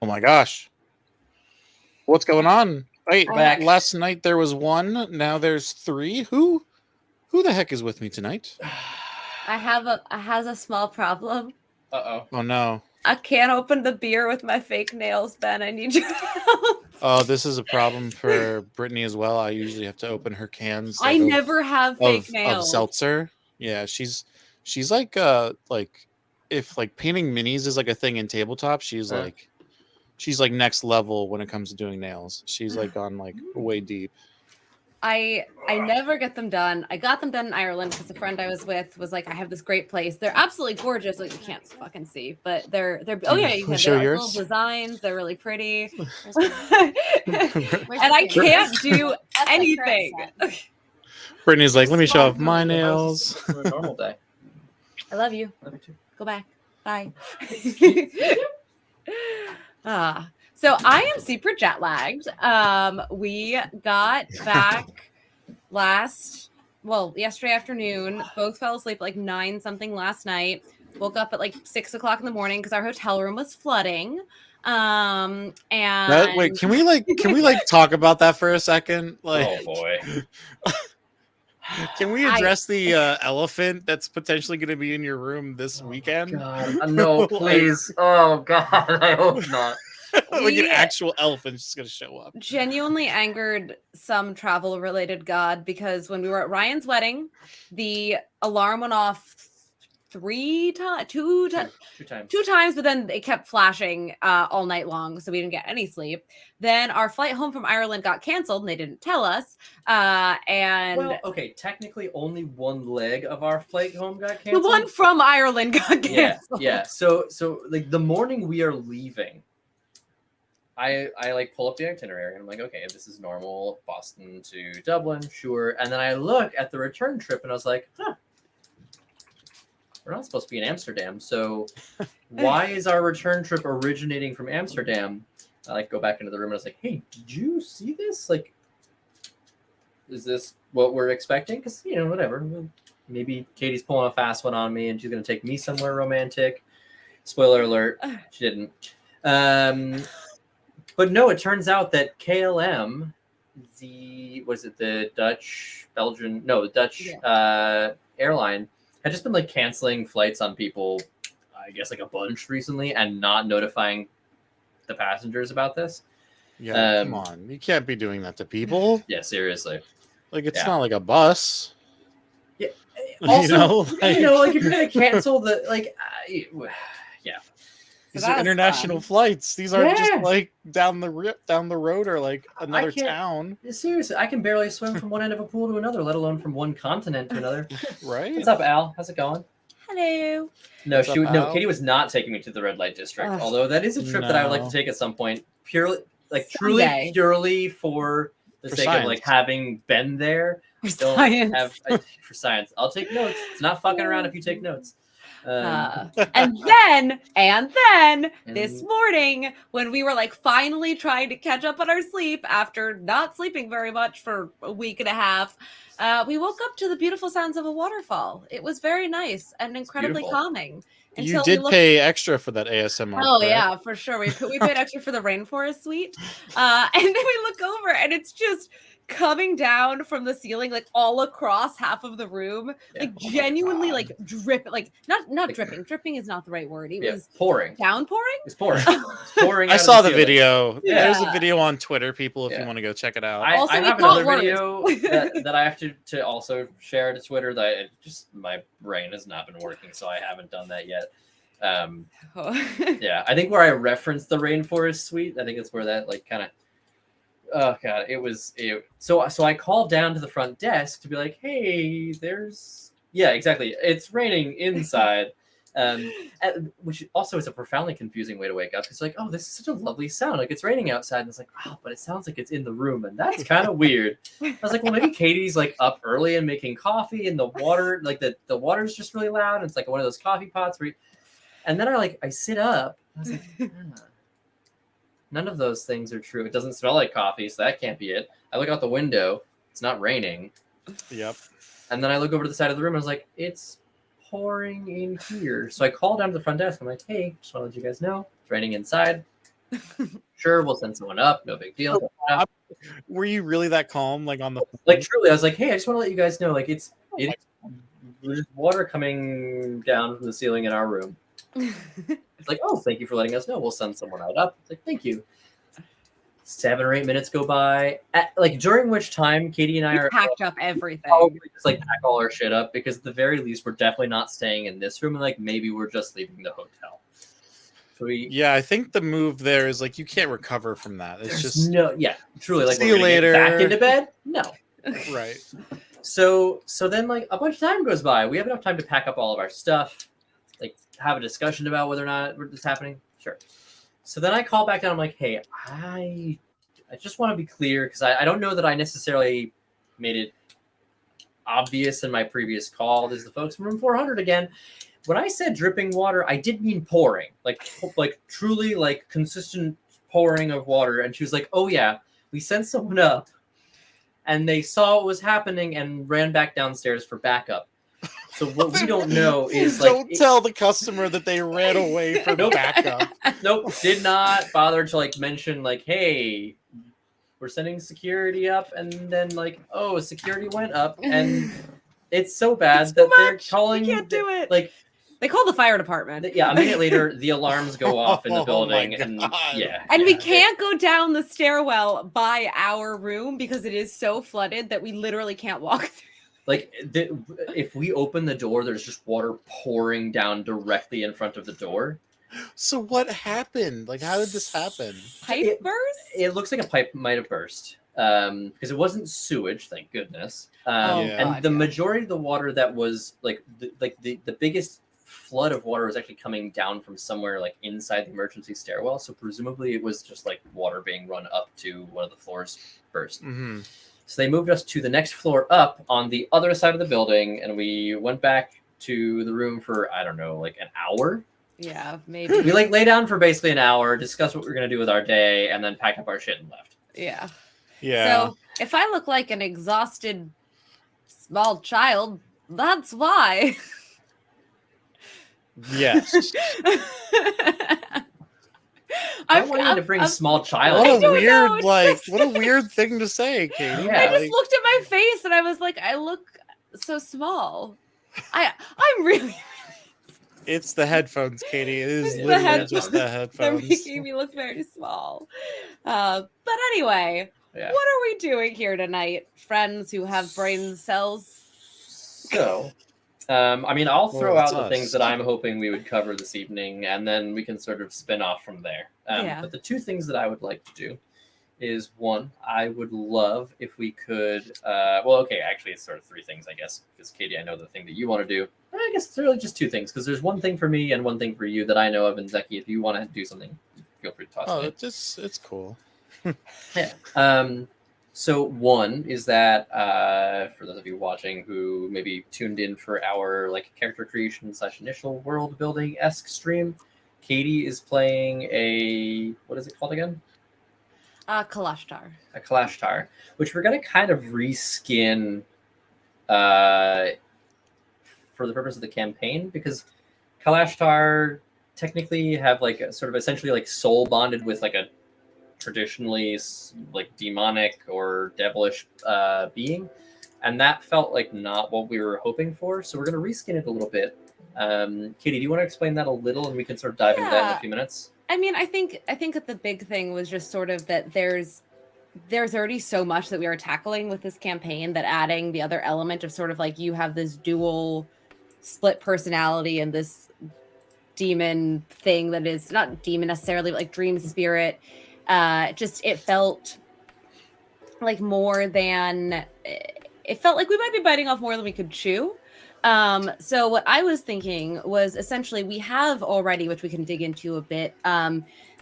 Oh my gosh. What's going on? Wait, Back. last night there was one, now there's three. Who the heck is with me tonight? I has a small problem. Uh-oh. Oh no. I can't open the beer with my fake nails, Ben. I need your help. Oh, this is a problem for Brittany as well. I usually have to open her cans I never have fake of nails. seltzer. Yeah, she's like if like painting minis is like a thing in tabletop, she's like next level when it comes to doing nails. She's like gone like way deep. I never get them done. I got them done in Ireland because a friend I was with was like, I have this great place. They're absolutely gorgeous. Like you can't fucking see, but they're oh yeah, you can show they're like yours? little designs. They're really pretty. Where's and I can't do anything. Brittany's like, let me show off my nails. On a normal day. I love you. Love you too. Go back. Bye. So I am super jet lagged. We got back yesterday afternoon. Both fell asleep at like 9 something last night. Woke up at like 6 o'clock in the morning because our hotel room was flooding. And Wait, can we talk about that for a second? Like, Oh boy. can we address the elephant that's potentially going to be in your room this weekend? God, no, please. Oh God, I hope not. Like an actual elephant's just going to show up. Genuinely angered some travel related god because when we were at Ryan's wedding, the alarm went off two times, but then it kept flashing all night long, so we didn't get any sleep. Then our flight home from Ireland got canceled, and they didn't tell us. And Well, okay, technically only one leg of our flight home got the canceled. one from Ireland got canceled. Yeah. So like the morning we are leaving, I like pull up the itinerary and I'm like, okay, this is normal, Boston to Dublin, sure. And then I look at the return trip and I was like, we're not supposed to be in Amsterdam. So why is our return trip originating from Amsterdam? I like go back into the room and I was like, hey, did you see this? Like, is this what we're expecting? Because, whatever. Maybe Katie's pulling a fast one on me and she's going to take me somewhere romantic. Spoiler alert, she didn't. But no, it turns out that KLM, the Dutch airline, had just been like canceling flights on people, I guess like a bunch recently, and not notifying the passengers about this. Yeah, come on. You can't be doing that to people. Yeah, seriously. Like, it's not like a bus. Yeah. Also, if you're going to cancel the, yeah. So These are international flights. These aren't just like down the road or like another town. Seriously, I can barely swim from one end of a pool to another, let alone from one continent to another. Right? What's up, Al? How's it going? Hello. No, Katie was not taking me to the red light district. Although that is a trip that I would like to take at some point. Purely, purely for the sake of like having been there. For science. For science. I'll take notes. It's not fucking around if you take notes. And then this morning when we were like finally trying to catch up on our sleep after not sleeping very much for a week and a half, we woke up to the beautiful sounds of a waterfall. It was very nice and incredibly calming. You did pay extra for that ASMR. Oh, correct? Yeah, for sure. We paid extra for the rainforest suite. And then we look over and it's just coming down from the ceiling, like all across half of the room, like genuinely like drip, like not dripping. Dripping is not the right word. It was pouring. Downpouring? It's pouring. It's pouring. I saw the video. Yeah. There's a video on Twitter, people, if you want to go check it out. I have another video that I have to also share to Twitter that my brain has not been working, so I haven't done that yet. Yeah, I think where I referenced the rainforest suite, I think it's where that like kind of. Oh God, so I called down to the front desk to be like, hey, exactly. It's raining inside. Which also is a profoundly confusing way to wake up. It's like, oh, this is such a lovely sound. Like it's raining outside. And it's like, oh, but it sounds like it's in the room. And that's kind of weird. I was like, well, maybe Katie's like up early and making coffee and the water, like the water's just really loud. And it's like one of those coffee pots and then I sit up. I was like, none of those things are true. It doesn't smell like coffee, so that can't be it. I look out the window. It's not raining. Yep. And then I look over to the side of the room. I was like, it's pouring in here. So I call down to the front desk. I'm like, hey, just want to let you guys know it's raining inside. Sure, we'll send someone up. No big deal. Were you really that calm, like on the Like truly, I was like, hey, I just want to let you guys know, like it's there's water coming down from the ceiling in our room. It's like, oh, thank you for letting us know. We'll send someone right up. It's like, thank you. 7 or 8 minutes go by, during which time Katie and I are packed up everything. Probably just like pack all our shit up because at the very least we're definitely not staying in this room, and like maybe we're just leaving the hotel. So yeah, I think the move there is like you can't recover from that. It's just truly like see you later. Back into bed? No. Right. So then like a bunch of time goes by. We have enough time to pack up all of our stuff, like have a discussion about whether or not this is happening. Sure. So then I call back down. I'm like, hey, I just want to be clear because I don't know that I necessarily made it obvious in my previous call. This is the folks from room 400 again. When I said dripping water, I did mean pouring, like truly like consistent pouring of water. And she was like, oh yeah, we sent someone up and they saw what was happening and ran back downstairs for backup. So what we don't know is like don't tell the customer that they ran away from backup. Nope, did not bother to like mention like, hey, we're sending security up, and then like, oh, security went up, and it's so bad that they're calling. We can't do it. Like they call the fire department. Yeah, a minute later, the alarms go off in the building, and we can't go down the stairwell by our room because it is so flooded that we literally can't walk through. Like, if we open the door, there's just water pouring down directly in front of the door. So what happened? Like, how did this happen? Pipe burst? It looks like a pipe might have burst because it wasn't sewage, thank goodness. And the majority of the water that was the biggest flood of water was actually coming down from somewhere like inside the emergency stairwell. So presumably it was just like water being run up to one of the floors burst. Mm-hmm. So they moved us to the next floor up on the other side of the building, and we went back to the room for, I don't know, like an hour. Yeah, maybe. We like lay down for basically an hour, discuss what we're going to do with our day, and then pack up our shit and left. Yeah. Yeah. So if I look like an exhausted small child, that's why. Yes. I wanted to bring a small child. What a weird thing to say, Katie. Yeah. I just looked at my face and I was like, I look so small. I'm really. It's the headphones, Katie. It is It's literally just the headphones. They're making me look very small. But anyway, what are we doing here tonight, friends who have brain cells? So, I'll throw out the things that I'm hoping we would cover this evening, and then we can sort of spin off from there. But the two things that I would like to do is, one, I would love if we could, actually it's sort of three things, I guess, because Katie, I know the thing that you want to do. I guess it's really just two things, because there's one thing for me and one thing for you that I know of, and Zeki, if you want to do something, feel free to toss it. It's cool. Yeah. So one is that for those of you watching who maybe tuned in for our like character creation / initial world building esque stream, Katie is playing a, what is it called again? Kalashtar. A Kalashtar, which we're gonna kind of reskin for the purpose of the campaign, because Kalashtar technically have like a sort of essentially like soul bonded with like a traditionally like demonic or devilish being, and that felt like not what we were hoping for, so we're going to reskin it a little bit. Katie, do you want to explain that a little, and we can sort of dive into that in a few minutes? I mean, I think that the big thing was just sort of that there's already so much that we are tackling with this campaign that adding the other element of sort of like you have this dual split personality and this demon thing that is not demon necessarily, but like dream spirit. It felt like more than, it felt like we might be biting off more than we could chew. So what I was thinking was essentially we have already, which we can dig into a bit,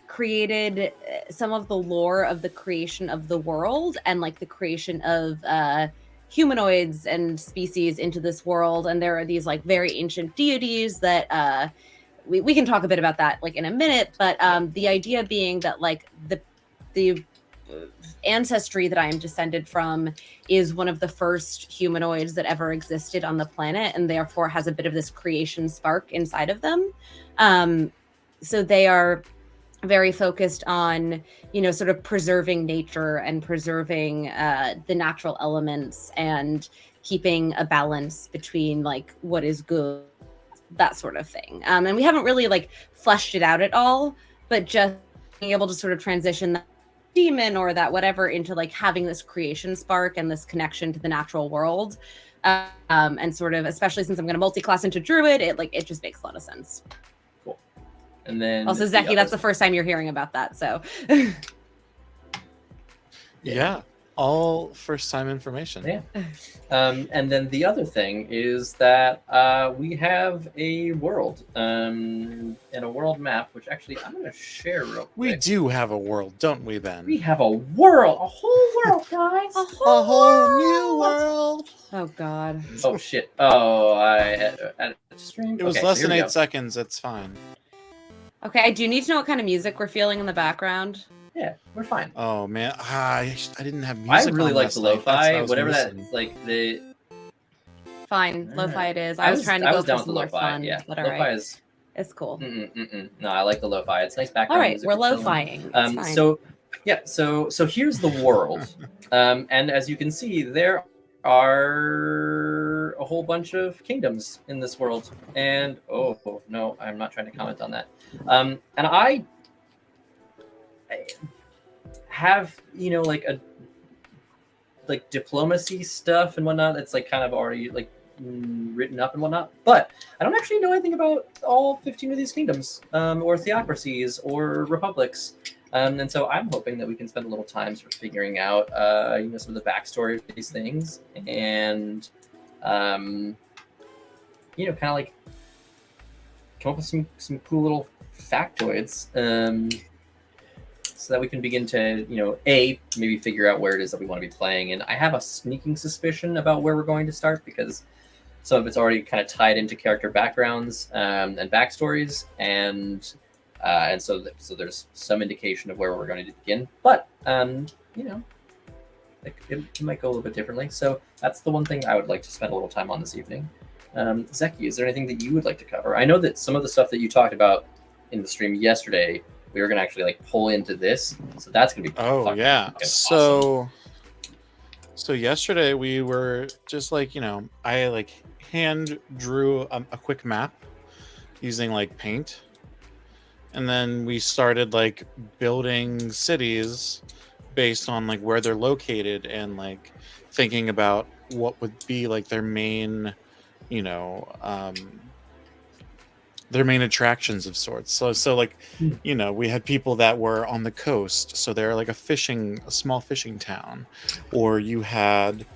created some of the lore of the creation of the world and like the creation of humanoids and species into this world. And there are these like very ancient deities that we can talk a bit about that like in a minute, but the idea being that like the ancestry that I am descended from is one of the first humanoids that ever existed on the planet, and therefore has a bit of this creation spark inside of them. So they are very focused on, sort of preserving nature and preserving the natural elements and keeping a balance between like what is good, that sort of thing. And we haven't really like fleshed it out at all, but just being able to sort of transition that demon or that whatever into like having this creation spark and this connection to the natural world. And sort of, especially since I'm going to multi-class into druid, it just makes a lot of sense. Cool. And then also, Zeki, that's the first time you're hearing about that, so. Yeah, all first time information. Yeah. And then the other thing is that we have a world and a world map, which actually I'm going to share real quick. We do have a world, don't we, Ben? We have a world, a whole world, guys. A A whole new world. Oh, God. Oh, shit. Oh, I had a stream. It was Okay, less here than we 8 go. seconds. It's fine. Okay, I do need to know what kind of music we're feeling in the background. Yeah, we're fine. Oh man, I didn't have I music. really on like last the night. That's what lo-fi, I was whatever missing. that like the. Fine, Alright. lo-fi it is. I was trying to go for down with some the more lo-fi. fun, Yeah, but all lo-fi right. is. It's cool. No, I like the lo-fi. It's nice background. All right, music we're for chilling. lo-fiing. It's fine. So here's the world, and as you can see, there are a whole bunch of kingdoms in this world. And oh no, I'm not trying to comment on that. And I have like diplomacy stuff and whatnot. That's like kind of already like written up and whatnot, but I don't actually know anything about all 15 of these kingdoms, or theocracies or republics. And so I'm hoping that we can spend a little time sort of figuring out, some of the backstory of these things, and kind of like come up with some cool little factoids, so that we can begin to, maybe figure out where it is that we want to be playing. And I have a sneaking suspicion about where we're going to start, because some of it's already kind of tied into character backgrounds and backstories, and so there's some indication of where we're going to begin. But it might go a little bit differently. So that's the one thing I would like to spend a little time on this evening. Zeki, is there anything that you would like to cover? I know that some of the stuff that you talked about in the stream yesterday, we were going to actually like pull into this, so that's going to be awesome. So yesterday we were just like, I like hand drew a quick map using like paint, and then we started like building cities based on like where they're located, and like thinking about what would be like their main attractions of sorts. So like, we had people that were on the coast, so they're like a small fishing town, or you had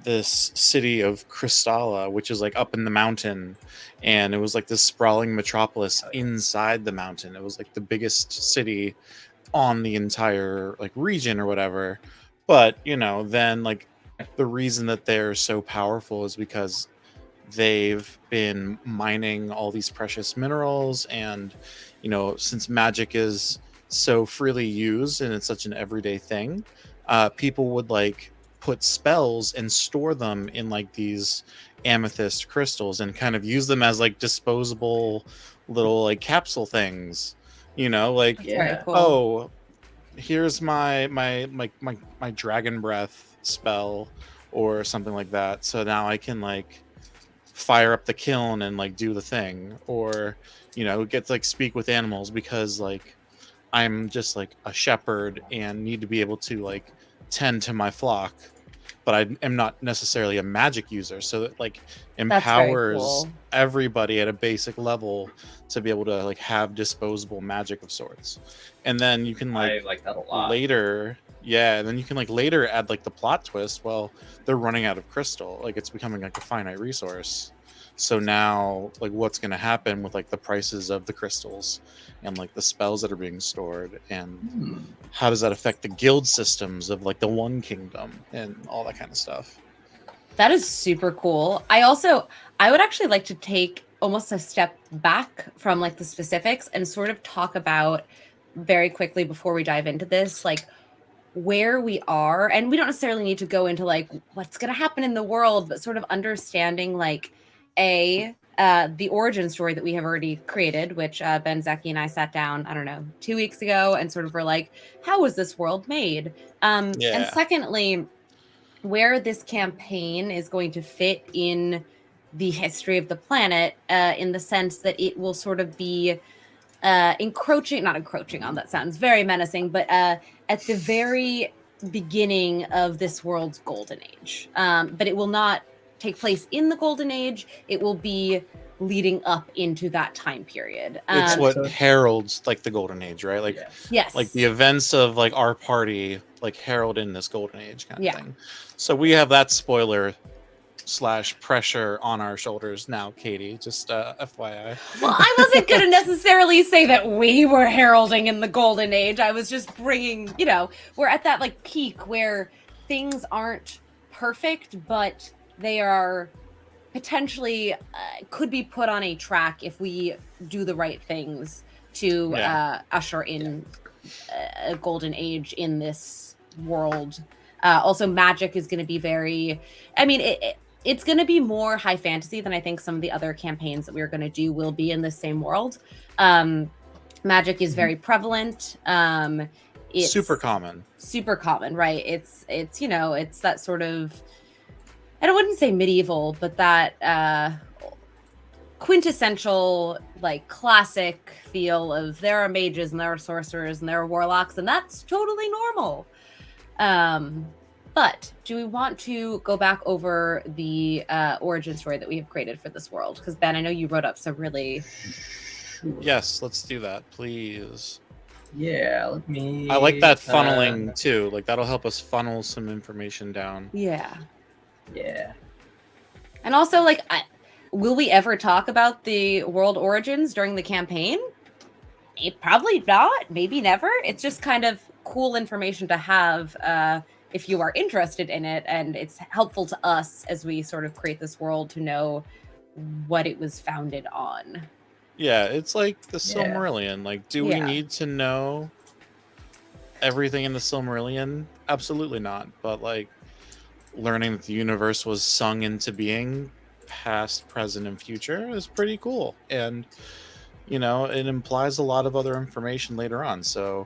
this city of Crystalla, which is like up in the mountain, and it was like this sprawling metropolis inside the mountain. It was like the biggest city on the entire like region or whatever. But then like the reason that they're so powerful is because they've been mining all these precious minerals, and since magic is so freely used and it's such an everyday thing, people would like put spells and store them in like these amethyst crystals and kind of use them as like disposable little like capsule things, like Cool. oh, here's my dragon breath spell or something like that, so now I can like fire up the kiln and like do the thing, or get to like speak with animals because like I'm just like a shepherd and need to be able to like tend to my flock, but I am not necessarily a magic user, so it like empowers everybody at a basic level to be able to like have disposable magic of sorts. And then you can I like that a lot. later and then you can like later add like the plot twist, well, they're running out of crystal, like it's becoming like a finite resource, so now like what's going to happen with like the prices of the crystals and like the spells that are being stored, and how does that affect the guild systems of like the one kingdom and all that kind of stuff. That is super cool. I would actually like to take almost a step back from like the specifics and sort of talk about very quickly before we dive into this, like where we are. And we don't necessarily need to go into like what's going to happen in the world, but sort of understanding like the origin story that we have already created, which Ben, Zeki, and I sat down, I don't know, 2 weeks ago and sort of were like, how was this world made? And secondly, where this campaign is going to fit in the history of the planet, in the sense that it will sort of be not encroaching on, that sounds very menacing, but at the very beginning of this world's golden age. But it will not take place in the golden age. It will be leading up into that time period. It's what heralds like the golden age, right? Like, yes, like the events of like our party like herald in this golden age kind of Yeah. thing. So we have that spoiler / pressure on our shoulders now, Katie, just FYI. Well, I wasn't going to necessarily say that we were heralding in the golden age. I was just bringing, we're at that like peak where things aren't perfect, but they are potentially could be put on a track if we do the right things to usher in a golden age in this world. Also, magic is going to be very, it's going to be more high fantasy than I think some of the other campaigns that we're going to do will be in the same world. Magic is very prevalent. It's super common, right? It's that sort of, I wouldn't say medieval, but that quintessential, like classic feel of there are mages and there are sorcerers and there are warlocks, and that's totally normal. But do we want to go back over the origin story that we have created for this world? Because Ben, I know you wrote up some really... Yes, let's do that, please. Yeah, let me... I like that funneling too. Like that'll help us funnel some information down. Yeah. Yeah. And also, like, will we ever talk about the world origins during the campaign? Probably not. Maybe never. It's just kind of cool information to have if you are interested in it, and it's helpful to us as we sort of create this world to know what it was founded on. Yeah, it's like the Silmarillion. Like, do we need to know everything in the Silmarillion? Absolutely not. But like, learning that the universe was sung into being, past, present, and future, is pretty cool. And it implies a lot of other information later on. So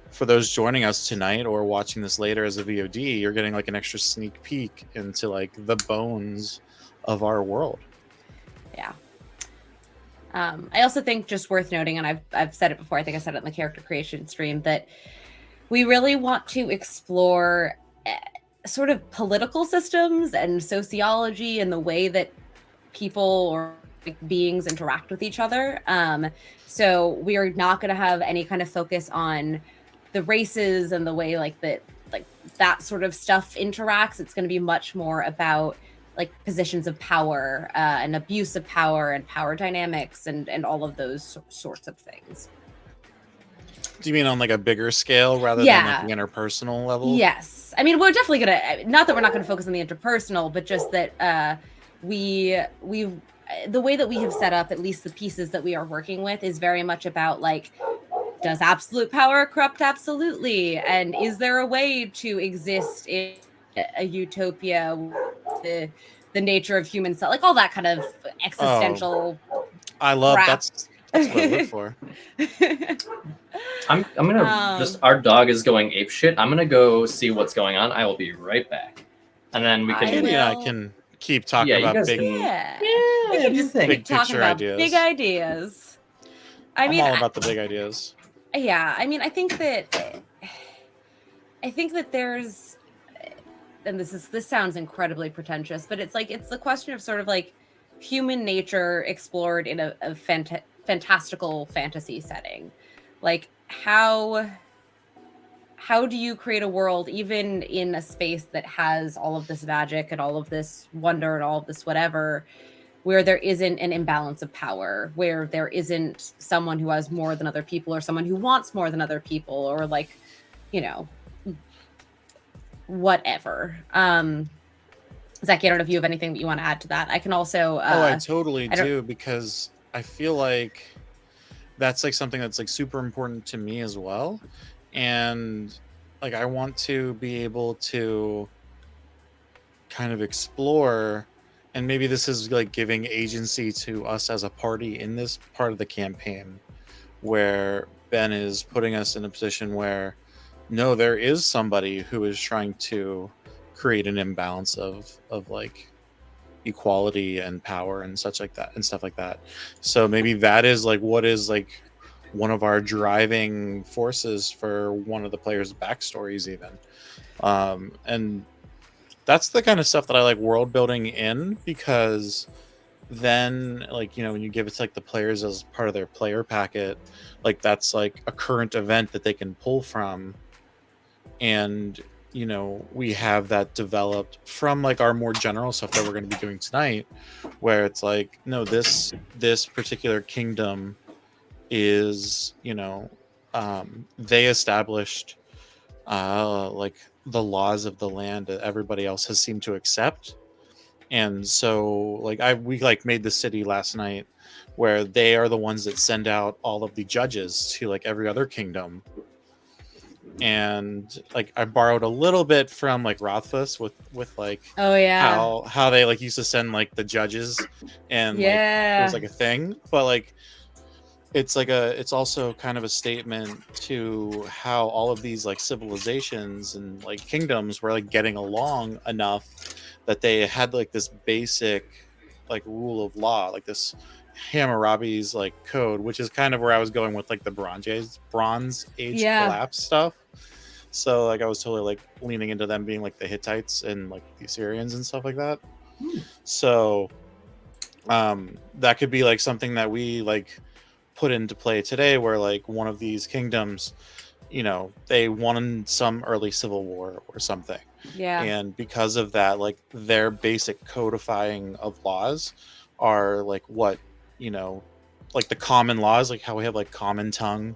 for those joining us tonight or watching this later as a VOD, you're getting like an extra sneak peek into like the bones of our world. Yeah. I also think just worth noting, and I've said it before, I think I said it in the character creation stream, that we really want to explore sort of political systems and sociology and the way that people or beings interact with each other. So we are not going to have any kind of focus on the races and the way like that sort of stuff interacts. It's going to be much more about like positions of power and abuse of power and power dynamics and all of those sorts of things. Do you mean on like a bigger scale rather than like the interpersonal level? Yes. I mean, we're definitely going to, not that we're not going to focus on the interpersonal, but just that we the way that we have set up, at least the pieces that we are working with, is very much about like, does absolute power corrupt absolutely? And is there a way to exist in a utopia with the nature of human self, like all that kind of existential I love that's what I live for. I'm gonna just, our dog is going apeshit. I'm gonna go see what's going on. I will be right back, and then we can. I can keep talking about big, we can just big talking picture about ideas. big ideas. I'm all about the big ideas. Yeah, I mean, I think that there's, and this sounds incredibly pretentious, but it's the question of sort of like human nature explored in a fantastical fantasy setting. Like how do you create a world even in a space that has all of this magic and all of this wonder and all of this whatever, where there isn't an imbalance of power, where there isn't someone who has more than other people or someone who wants more than other people, or like, whatever. Zaki, I don't know if you have anything that you want to add to that. I can also I totally do, because I feel like that's like something that's like super important to me as well. And like I want to be able to kind of explore and maybe this is like giving agency to us as a party in this part of the campaign, where Ben is putting us in a position where no, there is somebody who is trying to create an imbalance of like equality and power and such like that and stuff like that. So maybe that is like what is like one of our driving forces for one of the players' backstories even. And that's the kind of stuff that I like world building in, because then like, you know, when you give it to like the players as part of their player packet, like that's like a current event that they can pull from. And you know, we have that developed from like our more general stuff that we're going to be doing tonight, where it's like, no, this particular kingdom is, you know, they established like the laws of the land that everybody else has seemed to accept. And so like we like made the city last night where they are the ones that send out all of the judges to like every other kingdom. And like I borrowed a little bit from like Rothfuss with like Oh yeah. how they like used to send like the judges, and like it was like a thing. But like it's also kind of a statement to how all of these like civilizations and like kingdoms were like getting along enough that they had like this basic like rule of law, like this Hammurabi's like code, which is kind of where I was going with like the Bronze Age collapse stuff. So like I was totally like leaning into them being like the Hittites and like the Assyrians and stuff like that. So that could be like something that we like put into play today, where like one of these kingdoms, you know, they won some early civil war or something. Yeah. And because of that, like their basic codifying of laws are like what, you know, like the common laws, like how we have like common tongue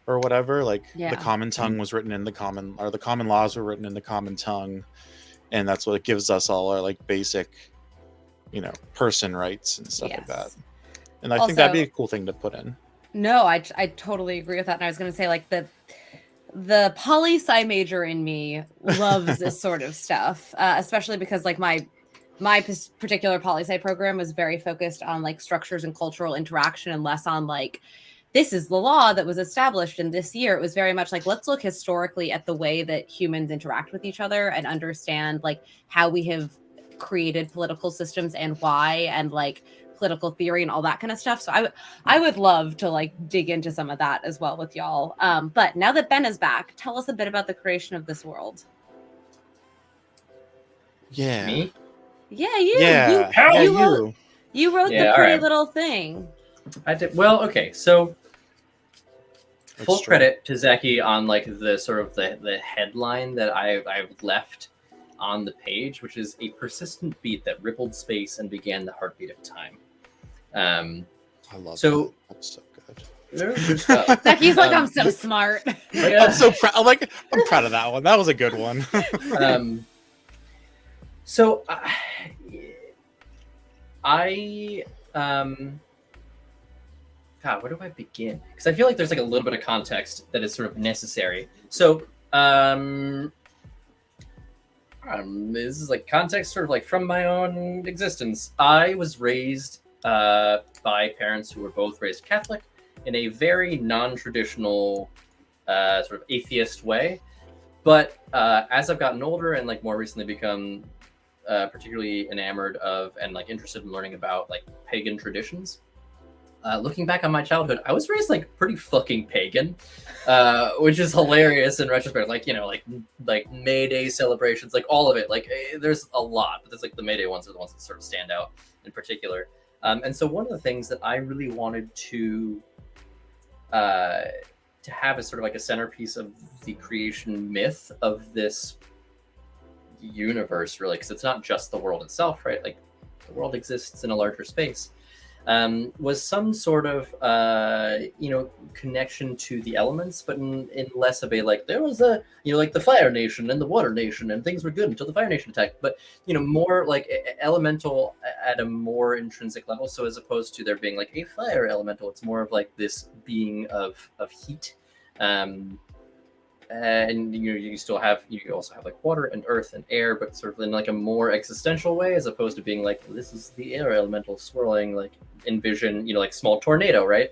or whatever, like the common tongue was written in the common, or the common laws were written in the common tongue. And that's what it gives us all our like basic, you know, person rights and stuff like that. And I think that'd be a cool thing to put in. No, I totally agree with that. And I was going to say like the poli-sci major in me loves this sort of stuff, especially because like my particular poli-sci program was very focused on like structures and cultural interaction, and less on like, this is the law that was established in this year. It was very much like, let's look historically at the way that humans interact with each other and understand like how we have created political systems and why, and like political theory and all that kind of stuff. So I would love to like dig into some of that as well with y'all. But now that Ben is back, tell us a bit about the creation of this world. Yeah. Me? Yeah, you. Yeah. You wrote the pretty little thing. I did. Well, okay. So full credit to Zeki on like the sort of the headline that I've left on the page, which is a persistent beat that rippled space and began the heartbeat of time. I love that. That's so good. Zeki's like, I'm so smart. I'm so proud. I'm proud of that one. That was a good one. So God, where do I begin? Because I feel like there's like a little bit of context that is sort of necessary. So this is like context sort of like from my own existence. I was raised by parents who were both raised Catholic in a very non-traditional sort of atheist way. But as I've gotten older and like more recently become particularly enamored of and like interested in learning about like pagan traditions, looking back on my childhood, I was raised like pretty fucking pagan, which is hilarious in retrospect. Like, you know, like May Day celebrations, like all of it. Like there's a lot, but there's like the May Day ones are the ones that sort of stand out in particular. And so one of the things that I really wanted to have as sort of like a centerpiece of the creation myth of this universe, really, because it's not just the world itself, right? Like the world exists in a larger space. Was some sort of connection to the elements, but in less of a like there was a like the Fire Nation and the Water Nation and things were good until the Fire Nation attacked, but more like elemental at a more intrinsic level. So as opposed to there being like a fire elemental, it's more of like this being of heat, and you still have, you also have like water and earth and air, but sort of in like a more existential way, as opposed to being like, this is the air elemental swirling, like envision, like small tornado, right?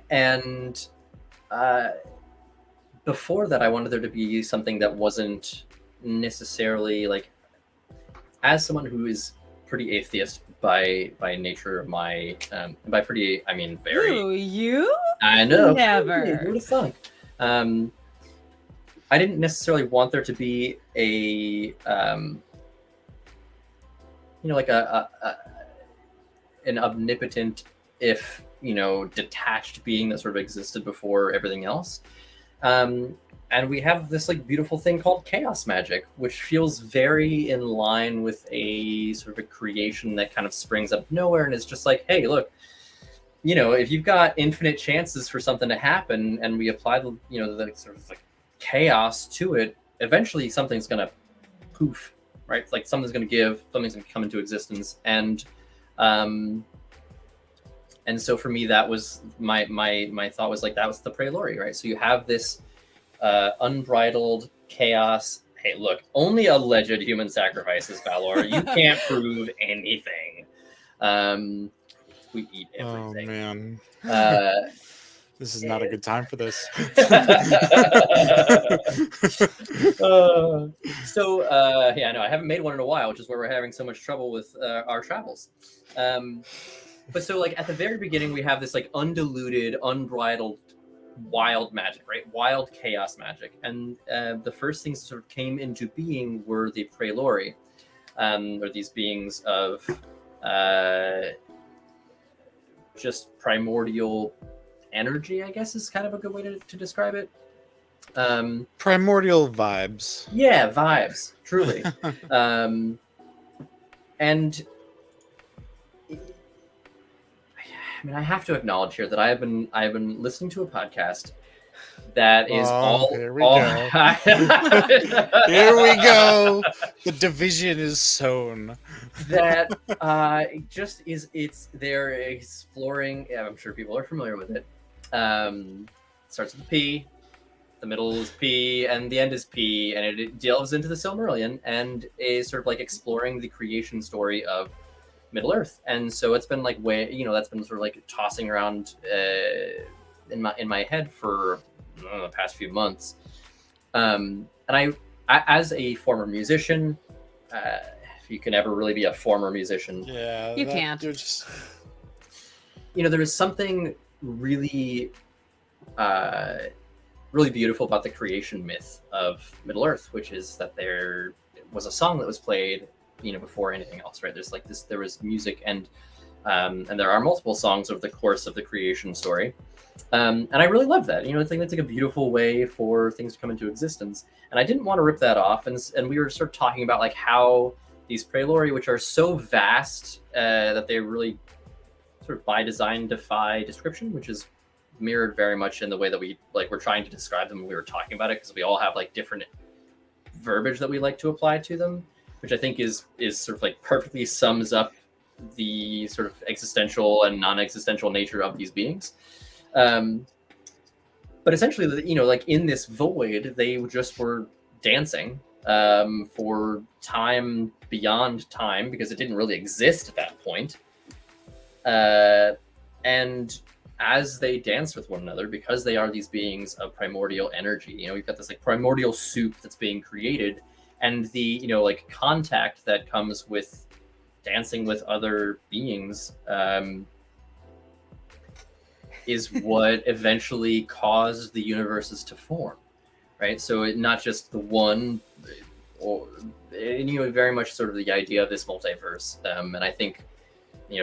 And before that, I wanted there to be something that wasn't necessarily like, as someone who is pretty atheist by nature, my by pretty, I mean very. Ooh, you? I know. Never. Who would have thought? I didn't necessarily want there to be a like an omnipotent, if detached being that sort of existed before everything else. And we have this like beautiful thing called chaos magic, which feels very in line with a sort of a creation that kind of springs up nowhere and is just like, hey, look, if you've got infinite chances for something to happen, and we apply the the sort of like chaos to it, eventually something's gonna poof, right? It's like something's gonna give, something's gonna come into existence, and so for me, that was my thought was like, that was the Praelori, right? So you have this unbridled chaos. Hey, look, only alleged human sacrifices, Valor. You can't prove anything. We eat everything. Oh man. This is not a good time for this. Yeah, no, I haven't made one in a while, which is where we're having so much trouble with our travels. But so like at the very beginning, we have this like undiluted, unbridled, wild magic, right? Wild chaos magic. And the first things that sort of came into being were the Praelori, or these beings of just primordial energy, I guess is kind of a good way to describe it. Primordial vibes. Yeah, vibes, truly. And I mean, I have to acknowledge here that I have been listening to a podcast that is here we go. Here we go. The division is sown. That just is, they're exploring. Yeah, I'm sure people are familiar with it. Starts with a P, the middle is P, and the end is P, and it delves into the Silmarillion and is sort of like exploring the creation story of Middle Earth. And so it's been like that's been sort of like tossing around in my head for the past few months. And I as a former musician, if you can ever really be a former musician, yeah, you can't. You're just... there is something really really beautiful about the creation myth of Middle Earth, which is that there was a song that was played before anything else, right? There's like this, there was music and there are multiple songs over the course of the creation story. And I really love that. I think that's like a beautiful way for things to come into existence. And I didn't want to rip that off. And we were sort of talking about like how these Praelori, which are so vast that they really sort of by design defy description, which is mirrored very much in the way that we're trying to describe them when we were talking about it, because we all have like different verbiage that we like to apply to them, which I think is sort of like perfectly sums up the sort of existential and non-existential nature of these beings. But essentially, like in this void, they just were dancing for time beyond time, because it didn't really exist at that point. And as they dance with one another, because they are these beings of primordial energy, we've got this like primordial soup that's being created, and the like contact that comes with dancing with other beings is what eventually caused the universes to form, right? So not just the one, or very much sort of the idea of this multiverse. And I think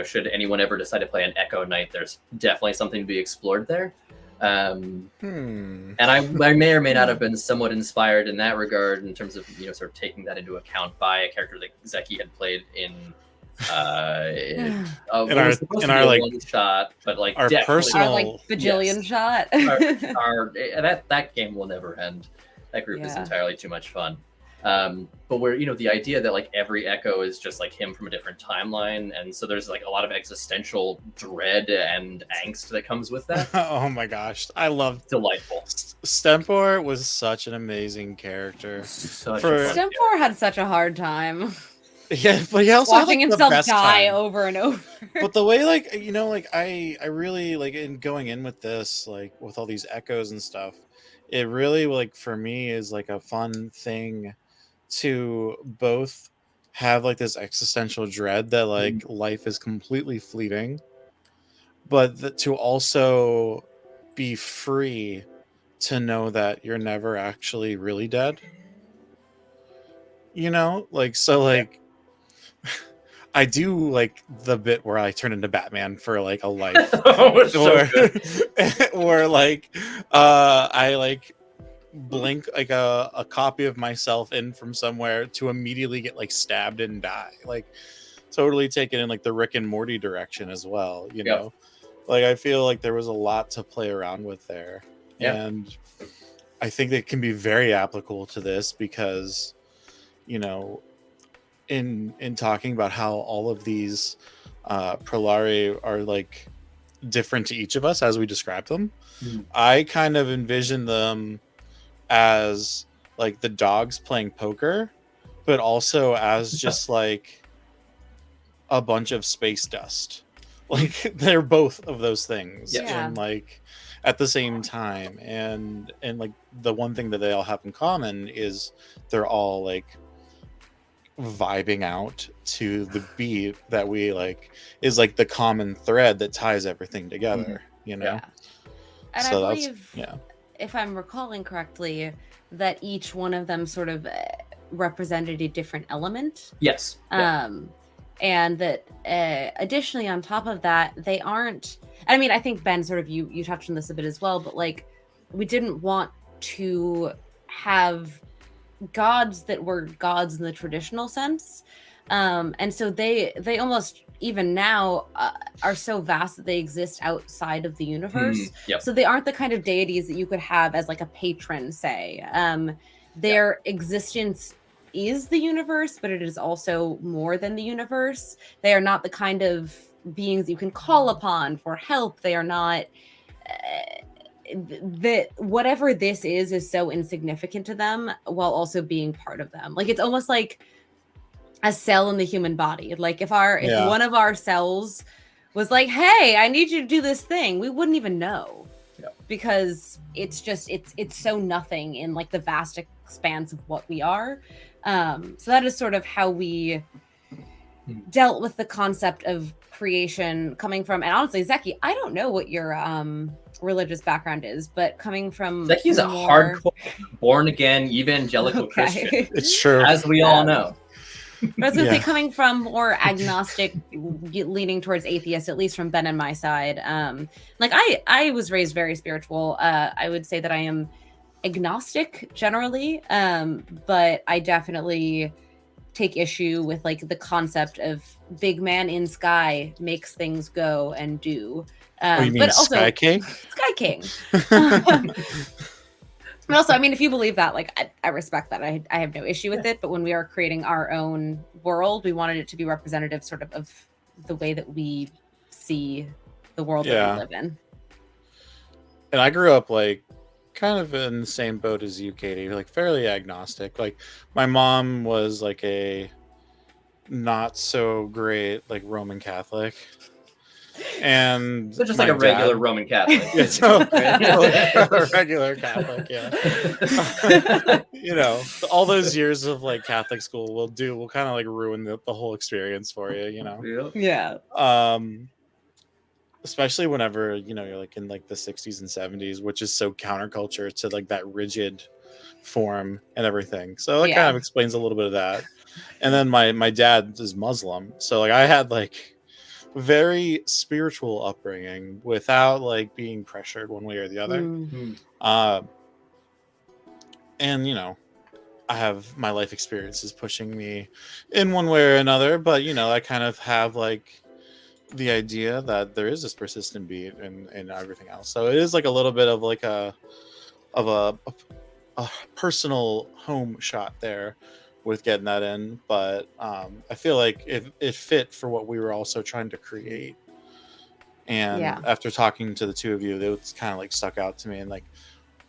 should anyone ever decide to play an Echo Knight, there's definitely something to be explored there. And I may or may not have been somewhat inspired in that regard, in terms of sort of taking that into account by a character that Zeki had played in our like one shot, but like our personal, our like bajillion shot. That game will never end. That group is entirely too much fun. But where, the idea that like every echo is just like him from a different timeline, and so there's like a lot of existential dread and angst that comes with that. Oh my gosh, I love Delightful. Stempor was such an amazing character. Such For- a fun Stempor had such a hard time Yeah, but he also watching had, like, himself the best die time. over and over. But the way, like, like I really like in going in with this, like with all these echoes and stuff, it really like for me is like a fun thing to both have like this existential dread that like life is completely fleeting, but to also be free to know that you're never actually really dead. Like so like I do like the bit where I turn into Batman for like a life. Oh, it's so or, good. or like I like blink like a copy of myself in from somewhere to immediately get like stabbed and die. Like totally taken in like the Rick and Morty direction as well, Yep. Like I feel like there was a lot to play around with there. Yeah. And I think that can be very applicable to this because in talking about how all of these Prolari are like different to each of us as we describe them, I kind of envision them as like the dogs playing poker, but also as just like a bunch of space dust. Like they're both of those things Yeah. and like at the same time, and like the one thing that they all have in common is they're all like vibing out to the beat that we like is like the common thread that ties everything together. Yeah. And So I that's- believe, yeah. if I'm recalling correctly, that each one of them sort of represented a different element. Yes. Yeah. And that additionally on top of that, they aren't, I mean, I think Ben sort of, you touched on this a bit as well, but like we didn't want to have gods that were gods in the traditional sense. And so they almost even now are so vast that they exist outside of the universe. Yep. So they aren't the kind of deities that you could have as like a patron, say. Their existence is the universe, but it is also more than the universe. They are not the kind of beings you can call upon for help. They are not that whatever this is so insignificant to them while also being part of them. Like it's almost like a cell in the human body. Like if one of our cells was like, hey, I need you to do this thing, we wouldn't even know. Because it's just it's so nothing in like the vast expanse of what we are. So that is sort of how we dealt with the concept of creation coming from, and honestly, Zeki, I don't know what your religious background is, but coming from Zeki's a hardcore born again evangelical Christian, It's true, as we all know. I was gonna say, coming from more agnostic, leaning towards atheist, at least from Ben and my side. Like I was raised very spiritual. I would say that I am agnostic generally, but I definitely take issue with like the concept of big man in sky makes things go and do. You mean but also Sky King? Sky King. But also, I mean, if you believe that, like, I respect that. I have no issue with it. But when we are creating our own world, we wanted it to be representative sort of the way that we see the world that we live in. And I grew up like kind of in the same boat as you, Katie, like fairly agnostic. Like my mom was like a not so great like Roman Catholic. And so just like a regular Roman Catholic. Yeah, so a regular Catholic, yeah. All those years of like Catholic school will kind of like ruin the whole experience for you, Yeah. Especially whenever, you're like in like the 60s and 70s, which is so counterculture to like that rigid form and everything. So it kind of explains a little bit of that. And then my dad is Muslim. So like I had like very spiritual upbringing without like being pressured one way or the other. And I have my life experiences pushing me in one way or another, but I kind of have like the idea that there is this persistent beat and everything else. So it is like a little bit of like a a personal home shot there with getting that in, but I feel like it fit for what we were also trying to create. And Yeah. after talking to the two of you, it kind of like stuck out to me, and like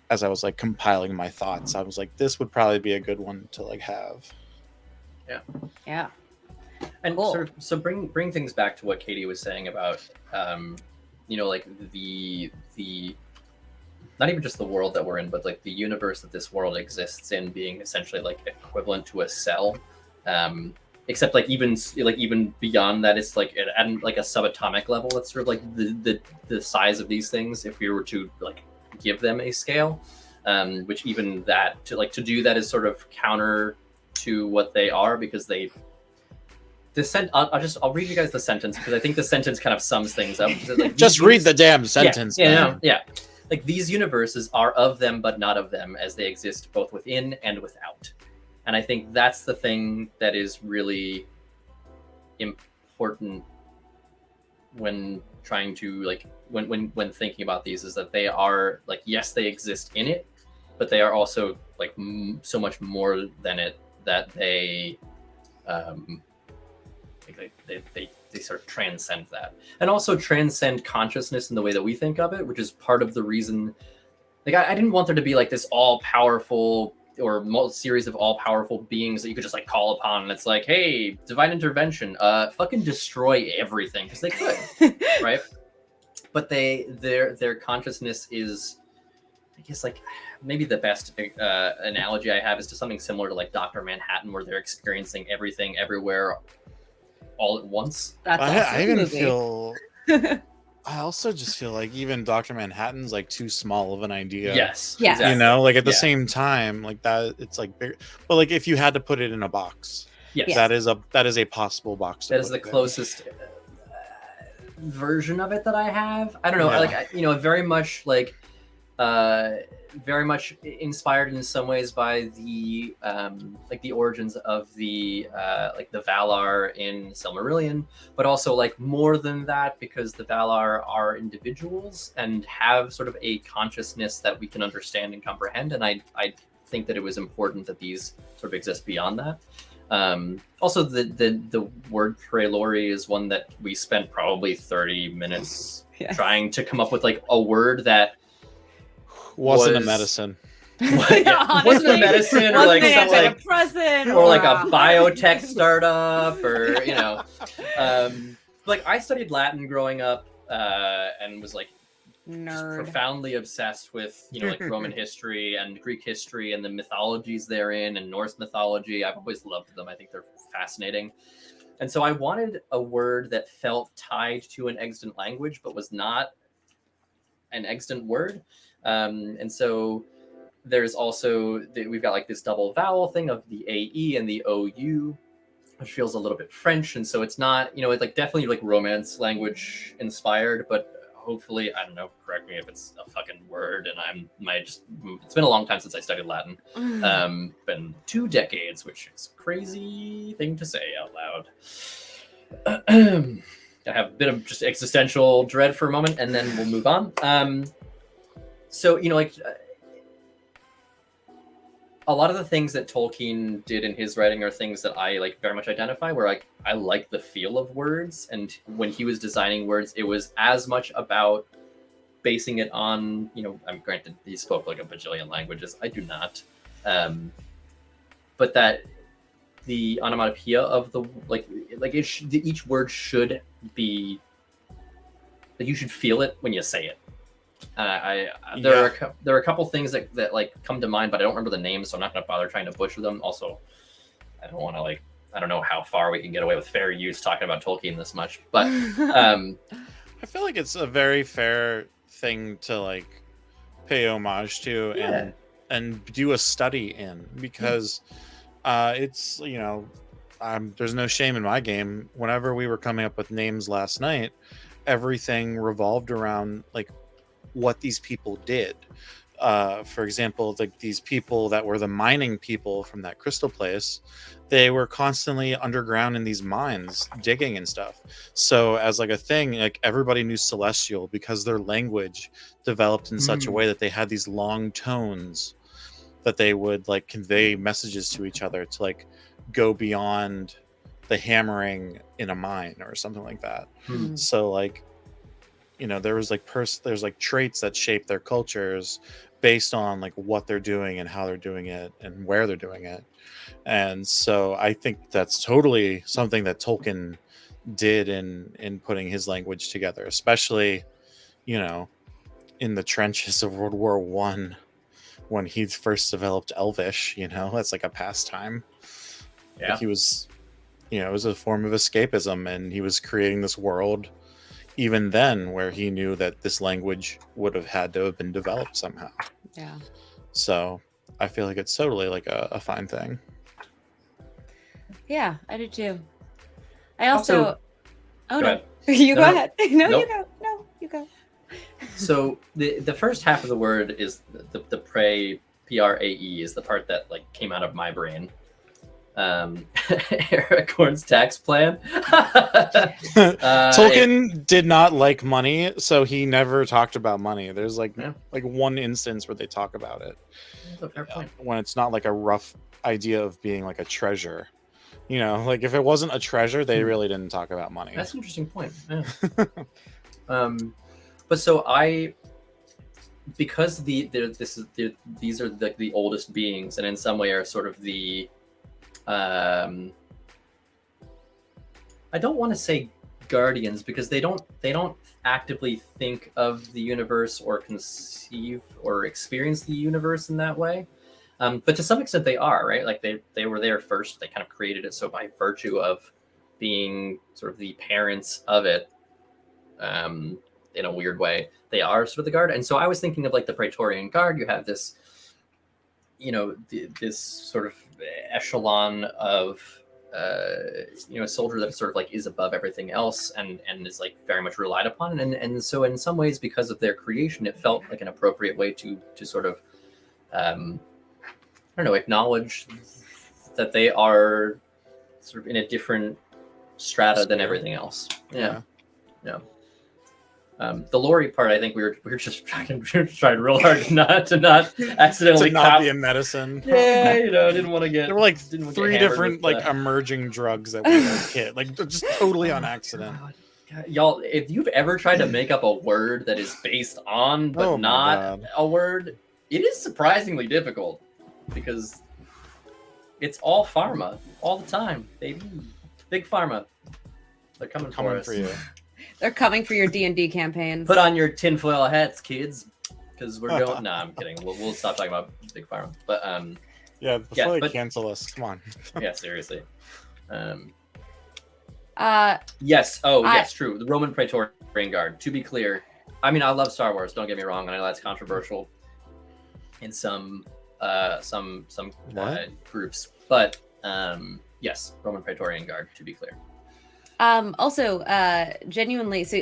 as I was like compiling my thoughts, I was like, this would probably be a good one to like have. Yeah. And Cool. so bring things back to what Katie was saying about like the not even just the world that we're in, but like the universe that this world exists in being essentially like equivalent to a cell. Except like even beyond that, it's like at like a subatomic level. That's sort of like the size of these things. If we were to like give them a scale, which even that to do that is sort of counter to what they are, because I'll read you guys the sentence, because I think the sentence kind of sums things up. Like, Just read the damn sentence. Yeah. Like these universes are of them but not of them, as they exist both within and without. And I think that's the thing that is really important when trying to like when thinking about these, is that they are like, yes, they exist in it, but they are also like so much more than it, that they they sort of transcend that, and also transcend consciousness in the way that we think of it, which is part of the reason. Like I didn't want there to be like this all powerful or series of all powerful beings that you could just like call upon, and it's like, hey, divine intervention, fucking destroy everything, because they could, right? But their consciousness is, I guess, like maybe the best analogy I have is to something similar to like Dr. Manhattan, where they're experiencing everything everywhere all at once. That's I even feel I also just feel like even Dr. Manhattan's like too small of an idea. Yes. Exactly. You know, like at the same time, like that, it's like big. But like if you had to put it in a box, Yes. that is a possible box. That is the closest version of it that I have. I don't know, like very much inspired in some ways by the like the origins of the like the Valar in Silmarillion, but also like more than that, because the Valar are individuals and have sort of a consciousness that we can understand and comprehend, and I think that it was important that these sort of exist beyond that. Also, the word Prelori is one that we spent probably 30 minutes trying to come up with, like a word that wasn't a medicine. Wasn't a medicine, or like some antidepressant, or like a biotech startup, or like I studied Latin growing up, and was like just profoundly obsessed with like Roman history and Greek history and the mythologies therein, and Norse mythology. I've always loved them. I think they're fascinating. And so I wanted a word that felt tied to an extant language but was not an extant word. And so there's also we've got like this double vowel thing of the AE and the OU, which feels a little bit French, and so it's not, it's like definitely like Romance language inspired, but hopefully, I don't know, correct me if it's a fucking word, and it's been a long time since I studied Latin. Been 2 decades, which is a crazy thing to say out loud. I have a bit of just existential dread for a moment, and then we'll move on. So, like a lot of the things that Tolkien did in his writing are things that I like very much identify, where I like the feel of words. And when he was designing words, it was as much about basing it on, I'm granted he spoke like a bajillion languages. I do not. But that the onomatopoeia of the, each word should be, like you should feel it when you say it. There are a couple things that like come to mind, but I don't remember the names, so I'm not going to bother trying to butcher them. Also, I don't want to I don't know how far we can get away with fair use talking about Tolkien this much, but I feel like it's a very fair thing to pay homage to and do a study in, because it's there's no shame in my game. Whenever we were coming up with names last night, everything revolved around what these people did. For example, these people that were the mining people from that crystal place, they were constantly underground in these mines digging and stuff. So as a thing, everybody knew Celestial because their language developed in such a way that they had these long tones that they would like convey messages to each other to like go beyond the hammering in a mine or something like that. So like, you know, there was like there's like traits that shape their cultures based on like what they're doing and how they're doing it and where they're doing it. And so I think that's totally something that Tolkien did in putting his language together, especially, you know, in the trenches of World War One, when he first developed Elvish. You know, that's like a pastime. Yeah. Like he was, you know, it was a form of escapism, and he was creating this world even then where he knew that this language would have had to have been developed somehow. Yeah. So I feel like it's totally like a fine thing. Yeah, I do too. I also oh Go no. ahead. You No, go no. ahead. No, Nope. you go. No, you go. So the first half of the word is the prae, Prae, is the part that like came out of my brain. Aragorn's tax plan. Tolkien did not like money, so he never talked about money. There's like Yeah. like one instance where they talk about it, That's a fair point. when it's not like a rough idea of being like a treasure. You know, like if it wasn't a treasure, they really didn't talk about money. That's an interesting point. Yeah. But so because these are the oldest beings, and in some way are sort of the I don't want to say guardians, because they don't actively think of the universe or conceive or experience the universe in that way. But to some extent they are, right? Like they were there first. They kind of created it. So by virtue of being sort of the parents of it, in a weird way, they are sort of the guard. And so I was thinking of like the Praetorian Guard. You have this, you know, this sort of echelon of you know, a soldier that sort of like is above everything else and is like very much relied upon. And so in some ways, because of their creation, it felt like an appropriate way to sort of I don't know, acknowledge that they are sort of in a different strata than everything else. Yeah. The Lori part, I think we were just trying real hard to not accidentally To not cop- be in medicine. Yeah, you know, I didn't want to get. There were like didn't wanna get 3 hammered different with like the- emerging drugs that we were kid, like just totally on accident. God, y'all, if you've ever tried to make up a word that is based on but Oh my not God. a word, it is surprisingly difficult because it's all pharma all the time, baby. Big pharma. They're coming for Coming us. for you. They're coming for your D&D campaigns. Put on your tinfoil hats, kids, because we're going. Nah, I'm kidding. We'll stop talking about big pharma. But Yeah, before they but- cancel us, come on. yeah, seriously. I- Yes. Yes, true. The Roman Praetorian Guard. To be clear, I mean, I love Star Wars. Don't get me wrong. I know that's controversial in some What? groups, but yes, Roman Praetorian Guard. To be clear. Also, genuinely, so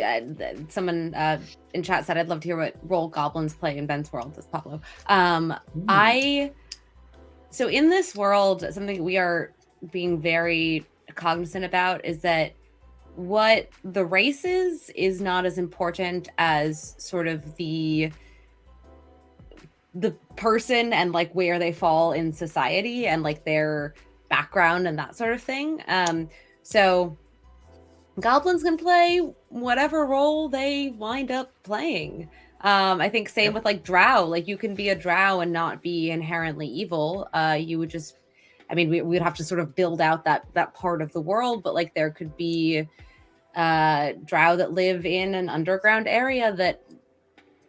someone in chat said I'd love to hear what role goblins play in Ben's world. That's Pablo. So in this world, something we are being very cognizant about is that what the race is not as important as sort of the person and like where they fall in society and like their background and that sort of thing. So goblins can play whatever role they wind up playing. I think same with like drow. Like you can be a drow and not be inherently evil. You would just, I mean, we'd have to sort of build out that part of the world, but like there could be drow that live in an underground area that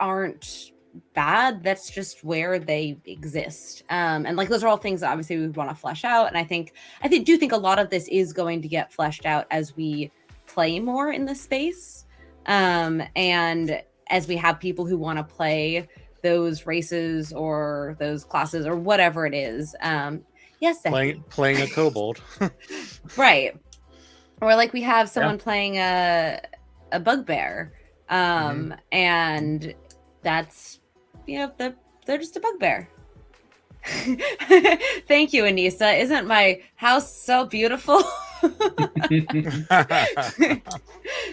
aren't bad. That's just where they exist. And like those are all things that obviously we want to flesh out. And I think a lot of this is going to get fleshed out as we play more in this space. And as we have people who want to play those races or those classes or whatever it is. Yes, Zach. Playing a kobold. Right. Or like we have someone playing a bugbear. And that's, you know, they're just a bugbear. Thank you, Anissa. Isn't my house so beautiful?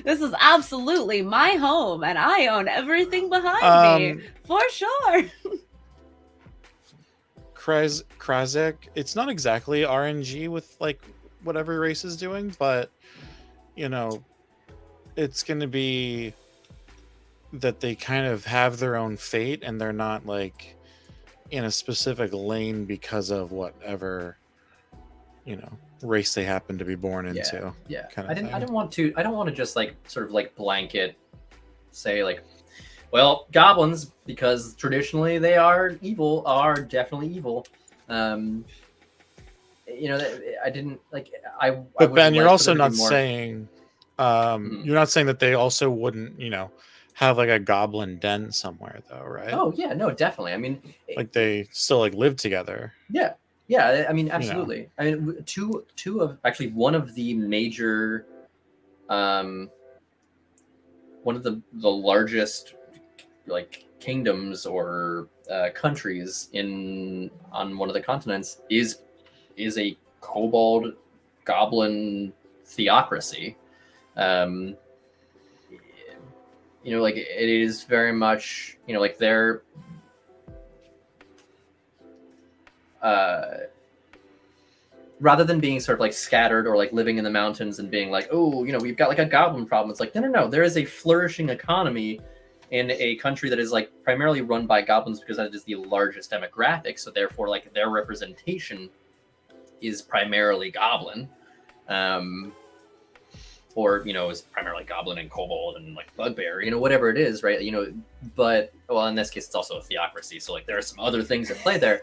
This is absolutely my home, and I own everything behind me, for sure. Krasik, it's not exactly RNG with like what every race is doing, but you know, it's going to be that they kind of have their own fate and they're not like in a specific lane because of whatever, you know, race they happen to be born into. Yeah. Kind of I don't want to just like sort of like blanket say like, well, goblins, because traditionally they are evil, are definitely evil. You know, I didn't like. But Ben, you're like also for there to not be more- saying, you're not saying that they also wouldn't, you know, have like a goblin den somewhere, though, right? Oh yeah, no, definitely. I mean, Like they still like live together. yeah. I mean, absolutely. I mean, two of actually one of the major, one of the largest like kingdoms or countries on one of the continents is a kobold goblin theocracy. You know, like it is very much, you know, like they're rather than being sort of like scattered or like living in the mountains and being like, oh, you know, we've got like a goblin problem. It's like, no. There is a flourishing economy in a country that is like primarily run by goblins because that is the largest demographic. So therefore, like their representation is primarily goblin. Or, you know, is primarily goblin and kobold and like bugbear, you know, whatever it is, right? You know, but well, in this case, it's also a theocracy. So like there are some other things at play there.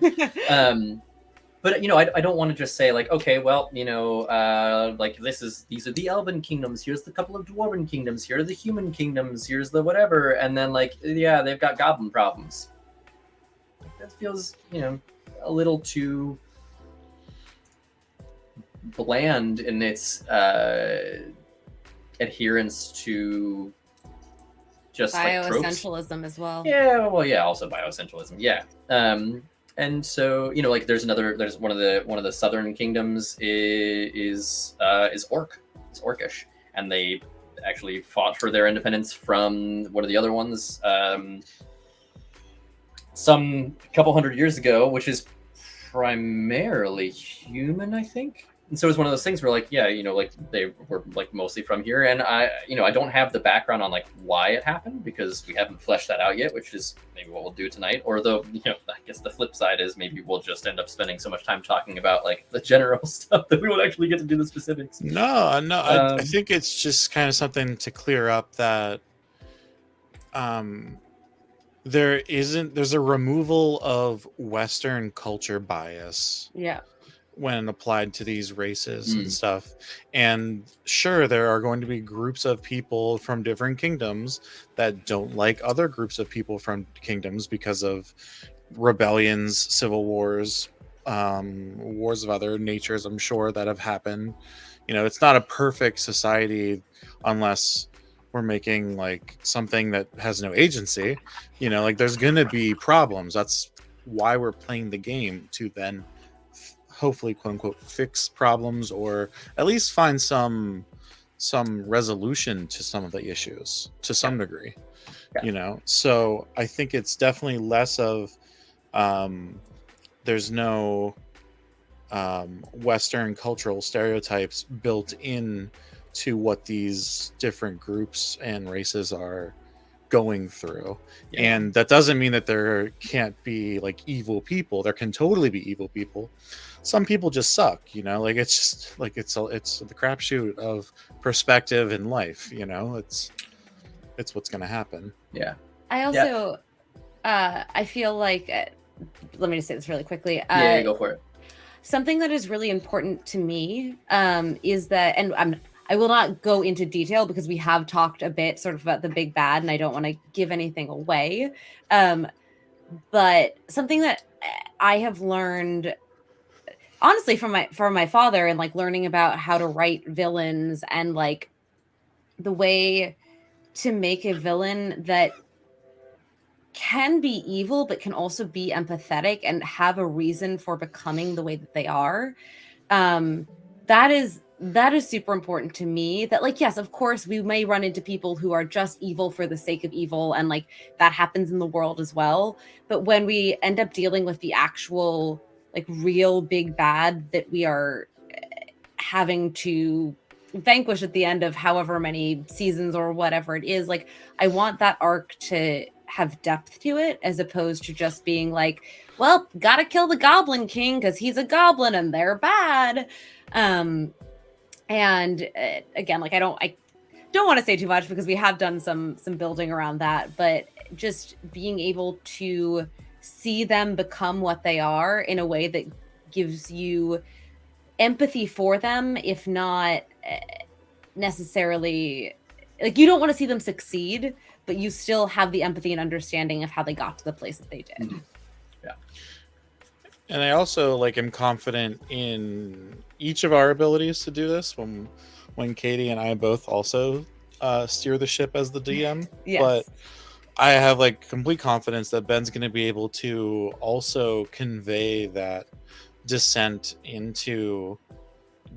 But you know, I don't want to just say like, okay, well, you know, like these are the elven kingdoms. Here's the couple of dwarven kingdoms. Here are the human kingdoms. Here's the whatever, and then like, yeah, they've got goblin problems. That feels, you know, a little too bland in its adherence to just like tropes. Bioessentialism as well. Yeah, well, yeah, also bioessentialism. Yeah. And so, you know, like there's one of the southern kingdoms is Orc. It's Orcish, and they actually fought for their independence from one of the other ones some couple hundred years ago, which is primarily human, I think. And so it's one of those things where like, yeah, you know, like they were like mostly from here. And I don't have the background on like why it happened because we haven't fleshed that out yet, which is maybe what we'll do tonight. Or though, you know, I guess the flip side is maybe we'll just end up spending so much time talking about like the general stuff that we won't actually get to do the specifics. No. I think it's just kind of something to clear up that there's a removal of Western culture bias. Yeah. When applied to these races and stuff. And sure, there are going to be groups of people from different kingdoms that don't like other groups of people from kingdoms because of rebellions, civil wars, wars of other natures, I'm sure, that have happened. You know, it's not a perfect society unless we're making like something that has no agency. You know, like there's gonna be problems. That's why we're playing the game, to then hopefully, quote unquote, fix problems or at least find some resolution to some of the issues to some degree. You know, so I think it's definitely less of there's no Western cultural stereotypes built in to what these different groups and races are going through. And that doesn't mean that there can't be like evil people. There can totally be evil people. Some people just suck, you know, like it's just like it's the crapshoot of perspective in life, you know. It's what's gonna happen. Yeah. I also I feel like let me just say this really quickly. Yeah, go for it. Something that is really important to me is that, and I will not go into detail because we have talked a bit sort of about the big bad and I don't want to give anything away. But something that I have learned honestly from my father and like learning about how to write villains and like the way to make a villain that can be evil but can also be empathetic and have a reason for becoming the way that they are. That is super important to me. That like, yes, of course we may run into people who are just evil for the sake of evil, and like that happens in the world as well. But when we end up dealing with the actual like real big bad that we are having to vanquish at the end of however many seasons or whatever it is. Like, I want that arc to have depth to it, as opposed to just being like, well, gotta kill the Goblin King because he's a goblin and they're bad. And again, like I don't want to say too much because we have done some building around that, but just being able to see them become what they are in a way that gives you empathy for them, if not necessarily, like, you don't want to see them succeed, but you still have the empathy and understanding of how they got to the place that they did. Mm-hmm. Yeah. And I also like am confident in each of our abilities to do this when Katie and I both also steer the ship as the DM. Yes. But I have like complete confidence that Ben's going to be able to also convey that descent into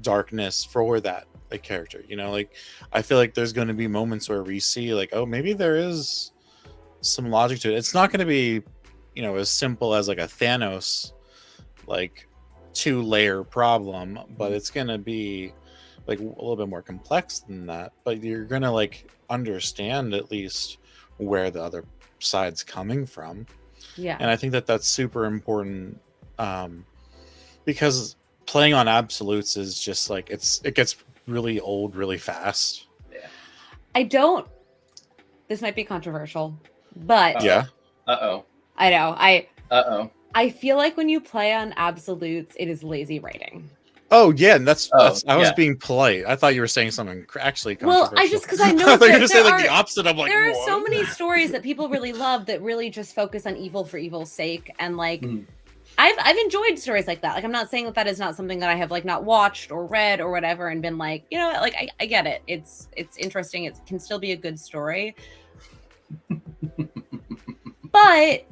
darkness for that like character. You know, like I feel like there's going to be moments where we see like, oh, maybe there is some logic to it. It's not going to be, you know, as simple as like a Thanos like 2-layer problem, but it's going to be like a little bit more complex than that. But you're going to like understand at least where the other side's coming from. Yeah. And I think that that's super important, because playing on absolutes is just like it gets really old really fast. Yeah. This might be controversial, but Yeah. I know. I feel like when you play on absolutes, it is lazy writing. Oh yeah, and that's I was yeah. being polite. I thought you were saying something actually Well, controversial. because I know I thought you were that gonna say there like the are- opposite. I'm like, there are what? so many stories that people really love that really just focus on evil for evil's sake, and like Mhm. I've enjoyed stories like that. Like, I'm not saying that is not something that I have like not watched or read or whatever and been like, you know, like I get it. It's interesting. It can still be a good story. But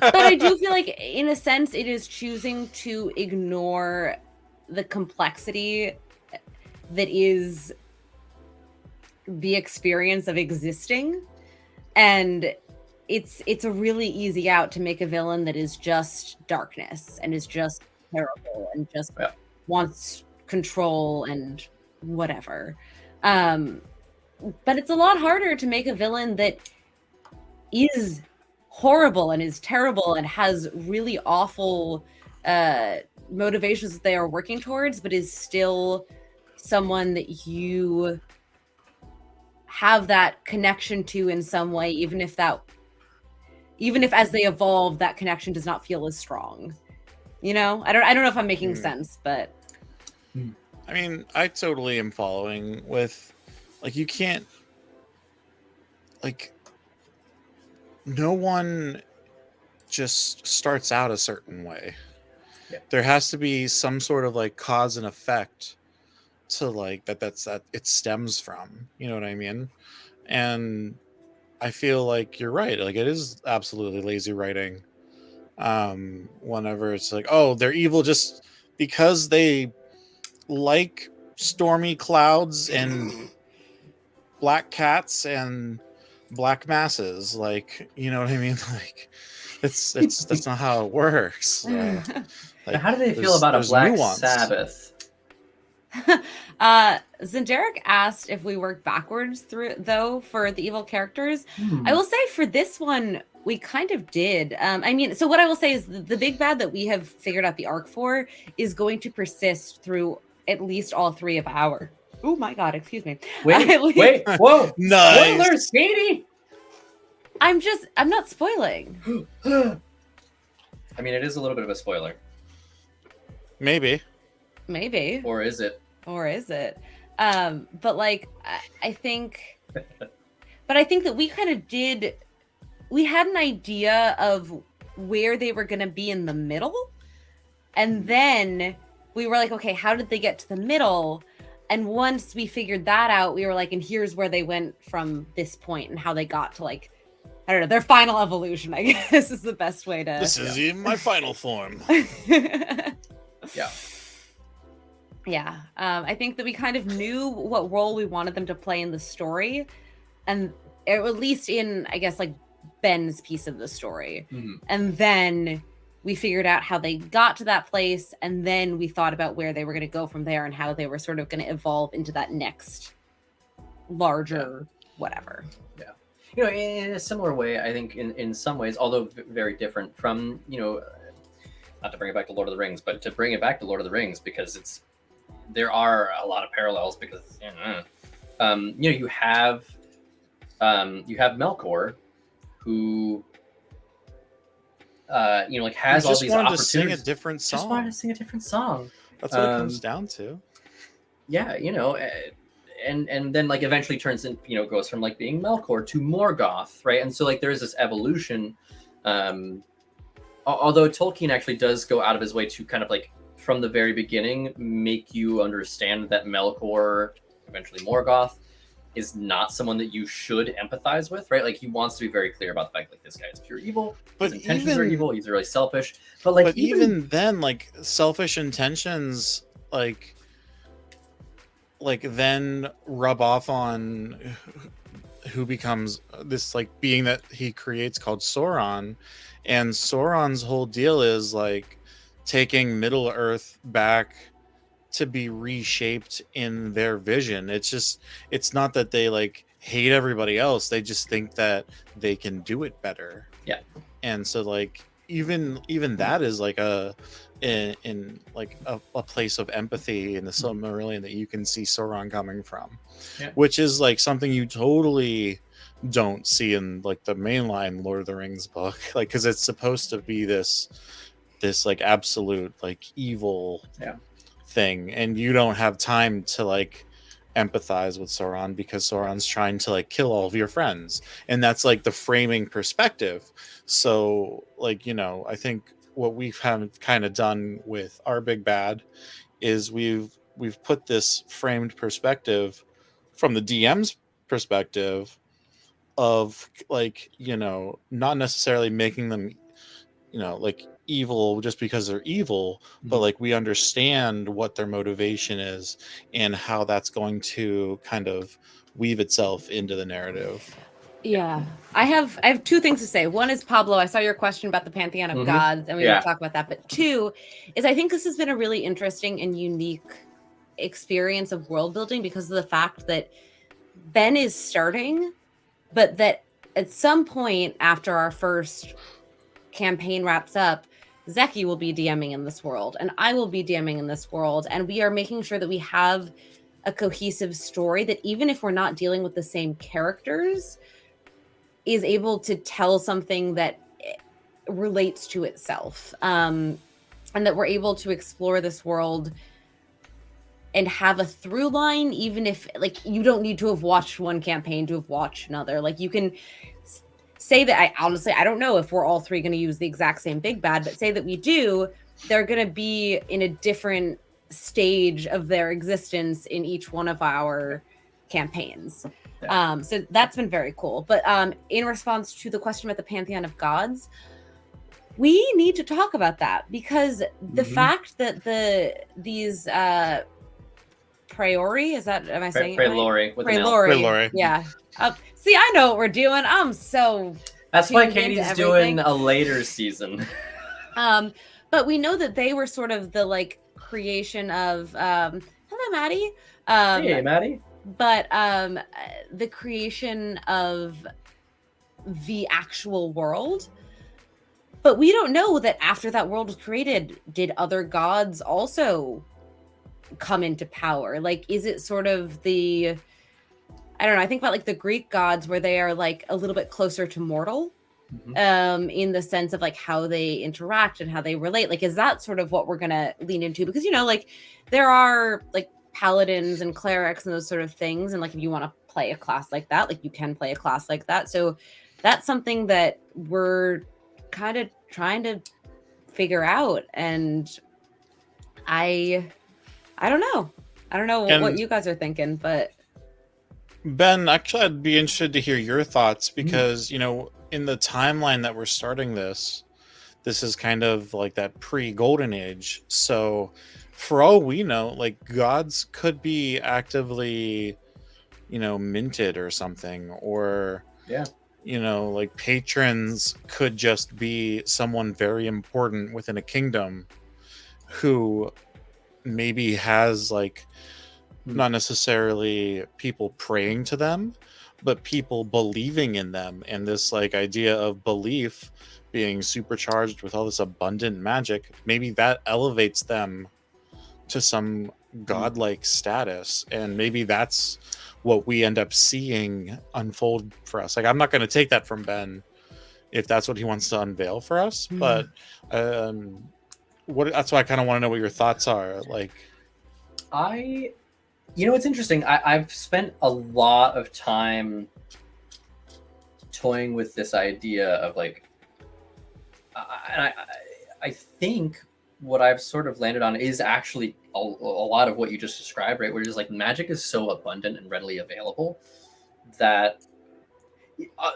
but I do feel like in a sense it is choosing to ignore the complexity that is the experience of existing, and it's a really easy out to make a villain that is just darkness and is just terrible and just wants control and whatever. But it's a lot harder to make a villain that is horrible and is terrible and has really awful motivations that they are working towards, but is still someone that you have that connection to in some way, even if as they evolve, that connection does not feel as strong. You know, I don't know if I'm making sense, but I mean, I totally am following with, like, you can't, like, no one just starts out a certain way. Yeah. There has to be some sort of like cause and effect to like that it stems from, you know what I mean? And I feel like you're right. Like, it is absolutely lazy writing. Whenever it's like, oh, they're evil just because they like stormy clouds and black cats and black masses, like, you know what I mean? Like, it's that's not how it works. Now, Like, how do they feel about a there's Black nuance. Sabbath? Zenderic asked if we worked backwards through though for the evil characters. Hmm. I will say for this one we kind of did. I mean, so what I will say is the big bad that we have figured out the arc for is going to persist through at least all three of our. Oh my god, excuse me. Wait, whoa! Nice. Spoilers, Katie. I'm not spoiling. I mean, it is a little bit of a spoiler, Maybe. or is it? But like I think that we kind of we had an idea of where they were going to be in the middle, and then we were like, okay, how did they get to the middle? And once we figured that out, we were like, and here's where they went from this point and how they got to, like, I don't know, their final evolution, I guess is the best way to. This is in my final form. Yeah. Yeah. I think that we kind of knew what role we wanted them to play in the story, and at least in, I guess, like, Ben's piece of the story. Mhm. And then we figured out how they got to that place, and then we thought about where they were going to go from there and how they were sort of going to evolve into that next larger whatever. You know, in a similar way, I think in some ways, although very different from, you know, not to bring it back to Lord of the Rings, but to bring it back to Lord of the Rings, because there are a lot of parallels, because you know, you have Melkor, who you know, like has all these wanted opportunities. to sing a different song. Just wanted to sing a different song. That's what it comes down to. Yeah, you know, and then like eventually turns in, you know, goes from like being Melkor to Morgoth, right? And so like there is this evolution. Although Tolkien actually does go out of his way to kind of like from the very beginning make you understand that Melkor, eventually Morgoth, is not someone that you should empathize with, right? Like he wants to be very clear about the fact like this guy is pure evil. But his intentions are evil. He's really selfish. But like even then, like selfish intentions, like then rub off on who becomes this like being that he creates called Sauron. And Sauron's whole deal is like taking Middle Earth back to be reshaped in their vision. It's not that they like hate everybody else, they just think that they can do it better. Yeah. And so like even that is like in like a place of empathy in the Silmarillion that you can see Sauron coming from. Yeah. Which is like something you totally don't see in like the mainline Lord of the Rings book, like because it's supposed to be this like absolute like evil thing, and you don't have time to like empathize with Sauron because Sauron's trying to like kill all of your friends, and that's like the framing perspective. So like, you know, I think what we've kind of done with our big bad is we've put this framed perspective from the DM's perspective of like, you know, not necessarily making them, you know, like evil just because they're evil, but like we understand what their motivation is and how that's going to kind of weave itself into the narrative. Yeah, I have two things to say. One is, Pablo, I saw your question about the Pantheon of Gods, and we will talk about that. But two is, I think this has been a really interesting and unique experience of world building because of the fact that Ben is starting, but that at some point after our first campaign wraps up, Zeki will be DMing in this world, and I will be DMing in this world, and we are making sure that we have a cohesive story that even if we're not dealing with the same characters, is able to tell something that relates to itself, and that we're able to explore this world and have a through line, even if like you don't need to have watched one campaign to have watched another. Like you can say that I don't know if we're all three going to use the exact same big bad, but say that we do, they're going to be in a different stage of their existence in each one of our campaigns. So that's been very cool. But in response to the question about the Pantheon of Gods, we need to talk about that because the fact that these Priori, is that, am I saying Prelori, Prelori. Yeah. See, I know what we're doing. I'm so that's why Katie's doing a later season. But we know that they were sort of the like creation of hello, Maddie. Hey, Maddie. But the creation of the actual world. But we don't know that after that world was created, did other gods also come into power? Like, is it sort of I don't know, I think about like the Greek gods where they are like a little bit closer to mortal, in the sense of like how they interact and how they relate. Like, is that sort of what we're gonna lean into? Because, you know, like there are like paladins and clerics and those sort of things, and like if you want to play a class like that, like you can play a class like that. So that's something that we're kind of trying to figure out. And I don't know what you guys are thinking, but Ben, actually I'd be interested to hear your thoughts because you know, in the timeline that we're starting this is kind of like that pre-golden age. So for all we know, like gods could be actively, you know, minted or something, or like patrons could just be someone very important within a kingdom who maybe has like not necessarily people praying to them, but people believing in them, and this like idea of belief being supercharged with all this abundant magic, maybe that elevates them to some godlike status, and maybe that's what we end up seeing unfold for us. Like, I'm not going to take that from Ben if that's what he wants to unveil for us, but that's why I kind of want to know what your thoughts are. Like, it's interesting. I've spent a lot of time toying with this idea of like, and I think what I've sort of landed on is actually a lot of what you just described, right? Where it's like magic is so abundant and readily available that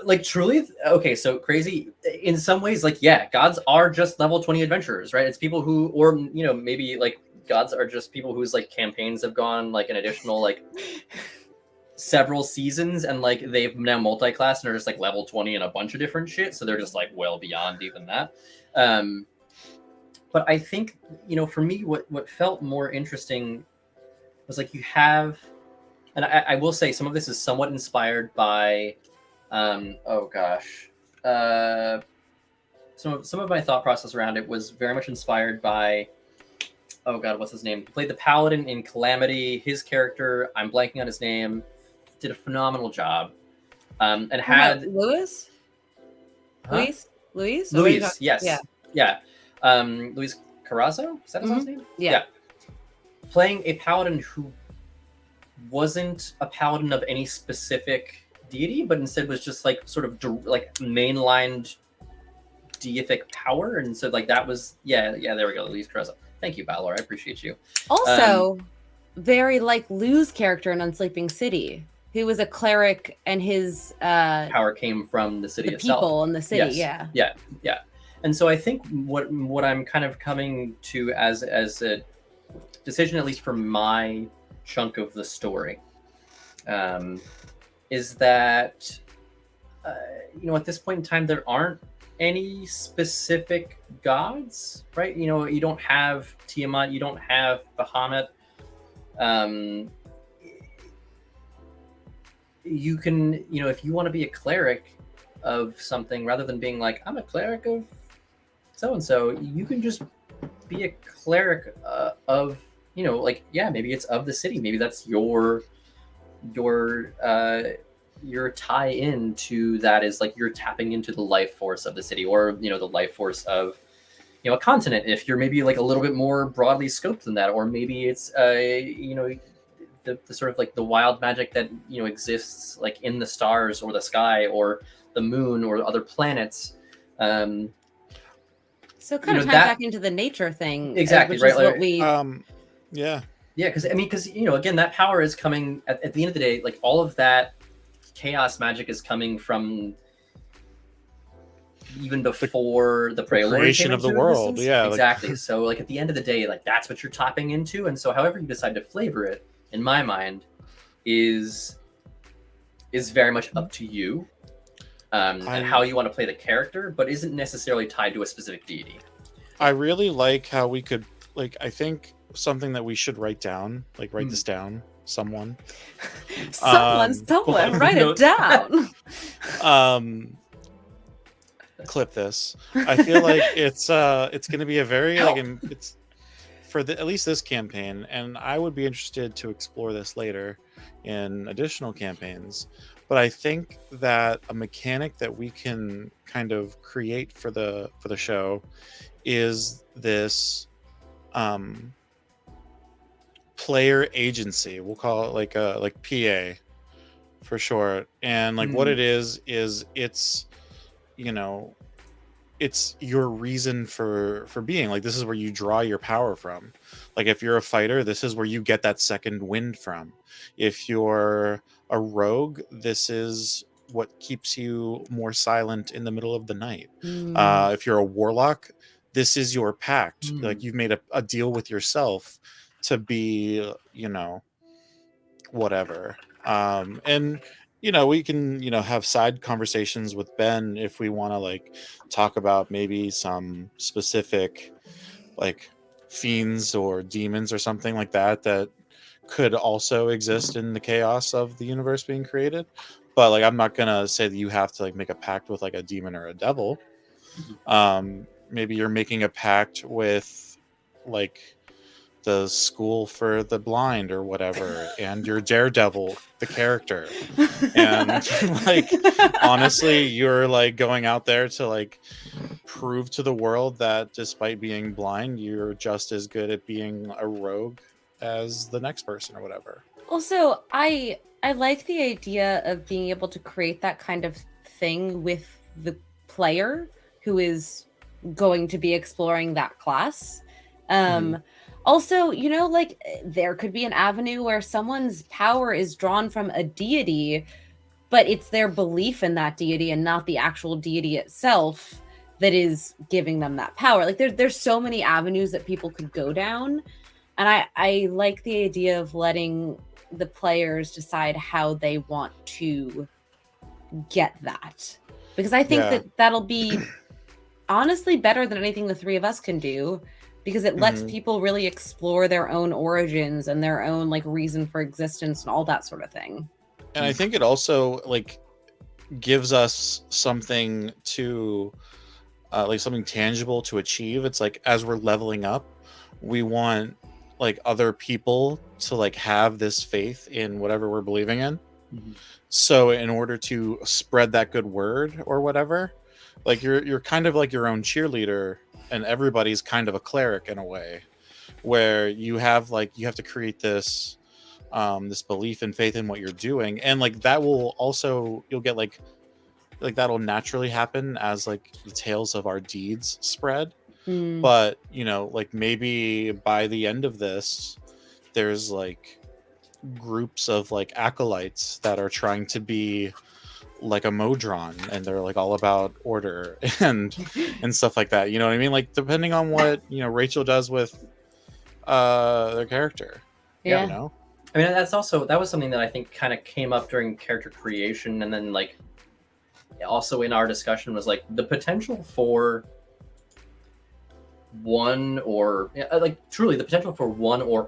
like truly, okay, so crazy in some ways, like, yeah, gods are just level 20 adventurers, right? It's people who, or maybe like gods are just people whose like campaigns have gone like an additional like several seasons, and like they've now multi-class and are just like level 20 and a bunch of different shit, so they're just like well beyond even that. But I think, for me, what felt more interesting was like you have, and I will say some of this is somewhat inspired by some of my thought process around it was very much inspired by, oh god, what's his name? He played the paladin in Calamity. His character, I'm blanking on his name, did a phenomenal job. And had Luis? Huh? Luis? Yes. Yeah. Luis Carrazzo? Is that his last name? Yeah. Playing a paladin who wasn't a paladin of any specific deity, but instead was just like sort of like mainlined deific power, and so like that was there we go, Luis Carrazzo. Thank you, Balor. I appreciate you. Also, very like Lou's character in Unsleeping City, who was a cleric, and his power came from the city itself. People in the city, yes. Yeah. And so I think what I'm kind of coming to as a decision, at least for my chunk of the story, is that at this point in time there aren't any specific gods, right? You don't have Tiamat, you don't have Bahamut. You can, if you want to be a cleric of something, rather than being like, I'm a cleric of so and so, you can just be a cleric of, maybe it's of the city, maybe that's your tie in to that, is like you're tapping into the life force of the city, or the life force of a continent, if you're maybe like a little bit more broadly scoped than that, or maybe it's the sort of like the wild magic that exists like in the stars or the sky or the moon or other planets. So kind of ties back into the nature thing, exactly, which right? Is what we because again, that power is coming at the end of the day, like all of that chaos magic is coming from even before the creation of the world. Yeah, exactly. So like at the end of the day, like that's what you're tapping into, and so however you decide to flavor it, in my mind, is very much up to you, and how you want to play the character, but isn't necessarily tied to a specific deity. I really like how we could, like, I think something that we should write down, like write this down, someone write it down. Clip this. I feel like it's going to be a very it's for at least this campaign, and I would be interested to explore this later in additional campaigns. But I think that a mechanic that we can kind of create for the show is this player agency. We'll call it like PA for short. And like what it is it's it's your reason for being. Like, this is where you draw your power from. Like, if you're a fighter, this is where you get that second wind from. If you're a rogue, this is what keeps you more silent in the middle of the night. If you're a warlock, this is your pact. Like, you've made a deal with yourself to be, whatever. And we can, have side conversations with Ben if we want to like talk about maybe some specific like fiends or demons or something like that could also exist in the chaos of the universe being created. But like, I'm not gonna say that you have to like make a pact with like a demon or a devil. Maybe you're making a pact with like the school for the blind or whatever, and you're Daredevil, the character. And like, honestly, you're like going out there to like prove to the world that despite being blind, you're just as good at being a rogue as the next person or whatever. Also, I like the idea of being able to create that kind of thing with the player who is going to be exploring that class. Also, like there could be an avenue where someone's power is drawn from a deity, but it's their belief in that deity and not the actual deity itself that is giving them that power. Like there's so many avenues that people could go down. And I like the idea of letting the players decide how they want to get that. Because I think that that'll be honestly better than anything the three of us can do, because it lets people really explore their own origins and their own like reason for existence and all that sort of thing. And I think it also like gives us something to like something tangible to achieve. It's like, as we're leveling up, we want like other people to like have this faith in whatever we're believing in. So in order to spread that good word or whatever, like you're kind of like your own cheerleader, and everybody's kind of a cleric in a way, where you have to create this this belief and faith in what you're doing. And like that will also, you'll get like that'll naturally happen as like the tales of our deeds spread. But like maybe by the end of this, there's like groups of like acolytes that are trying to be like a Modron, and they're like all about order and stuff like that. You know what I mean? Like depending on what Rachel does with their character. Yeah. I mean, that was something that I think kind of came up during character creation, and then like also in our discussion was like the potential for one or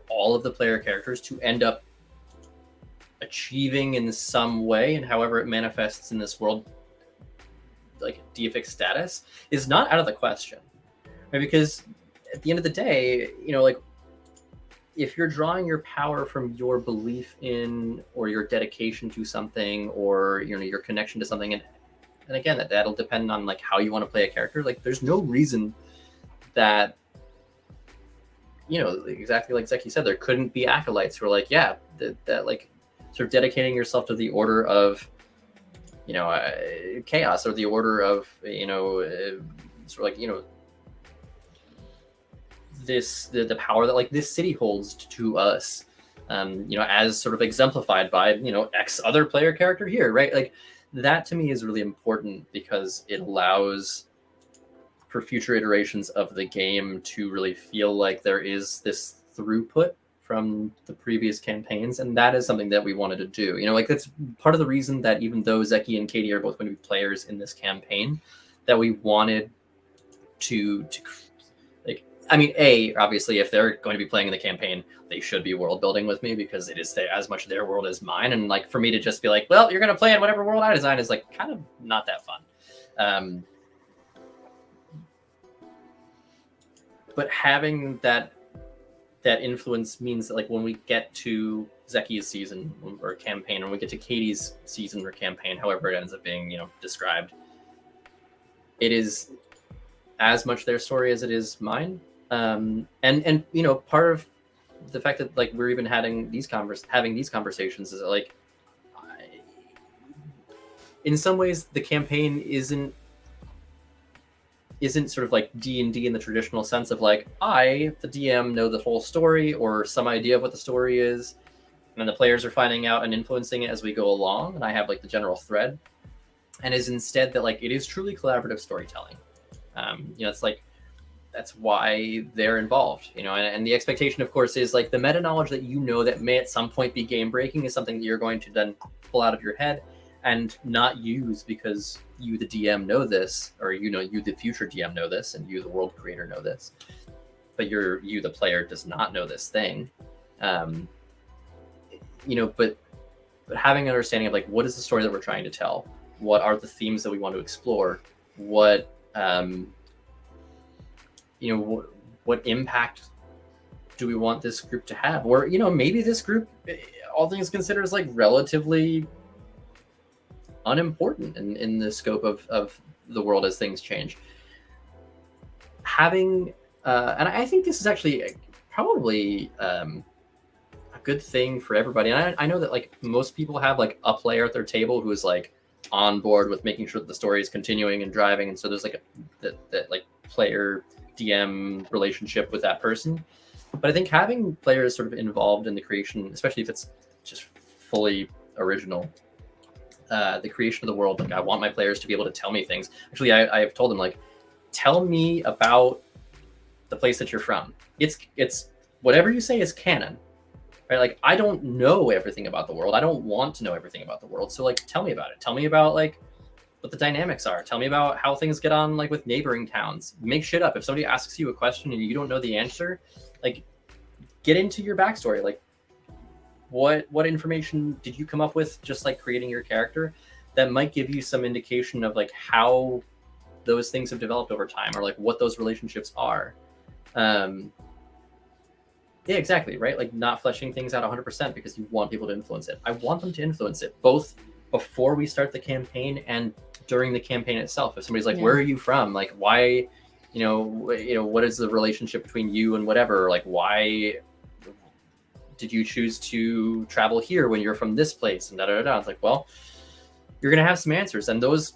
all of the player characters to end up achieving in some way, and however it manifests in this world, like deific status, is not out of the question, right? Because at the end of the day, like if you're drawing your power from your belief in or your dedication to something, or your connection to something, and again that'll depend on like how you want to play a character. Like there's no reason that exactly like Zeki said, there couldn't be acolytes who are like, that like sort of dedicating yourself to the order of chaos, or the order of sort of like the power that like this city holds to us, as sort of exemplified by X other player character here, right? Like that to me is really important, because it allows for future iterations of the game to really feel like there is this throughput from the previous campaigns, and that is something that we wanted to do. Like that's part of the reason that even though Zeki and Katie are both going to be players in this campaign, that we wanted to like, I mean, obviously if they're going to be playing in the campaign, they should be world building with me, because it is as much their world as mine. And like for me to just be like, well, you're going to play in whatever world I design, is like kind of not that fun. But having that influence means that like when we get to Zeki's season or campaign, or we get to Katie's season or campaign, however it ends up being described, it is as much their story as it is mine. And part of the fact that like we're even having these conversations is that, like, in some ways the campaign isn't sort of like D&D in the traditional sense of like, I, the DM, know the whole story or some idea of what the story is, and then the players are finding out and influencing it as we go along, and I have like the general thread, and is instead that like it is truly collaborative storytelling. It's like, that's why they're involved, and the expectation, of course, is like the meta knowledge that that may at some point be game breaking is something that you're going to then pull out of your head and not use because you, the DM, know this, or you, the future DM, know this, and you, the world creator, know this, but you, the player, does not know this thing. But having an understanding of like, what is the story that we're trying to tell? What are the themes that we want to explore? What what impact do we want this group to have? Or maybe this group, all things considered, is like relatively unimportant in the scope of the world as things change. Having and I think this is actually probably a good thing for everybody. And I know that like most people have like a player at their table who is like on board with making sure that the story is continuing and driving, and so there's like that like player DM relationship with that person. But I think having players sort of involved in the creation, especially if it's just fully original, the creation of the world, like I want my players to be able to tell me things. Actually, I've told them, like, tell me about the place that you're from. It's whatever you say is canon, right? Like, I don't know everything about the world. I don't want to know everything about the world. So like, tell me about it. Tell me about like what the dynamics are. Tell me about how things get on like with neighboring towns. Make shit up. If somebody asks you a question and you don't know the answer, like, get into your backstory. Like, what information did you come up with just like creating your character that might give you some indication of like how those things have developed over time, or like what those relationships are. Yeah, exactly, right? Like, not fleshing things out 100% because you want people to influence it. I want them to influence it both before we start the campaign and during the campaign itself. If somebody's like, where are you from? Like, why, what is the relationship between you and whatever? Like, why did you choose to travel here when you're from this place? And da da da. It's like, well, you're gonna have some answers, and those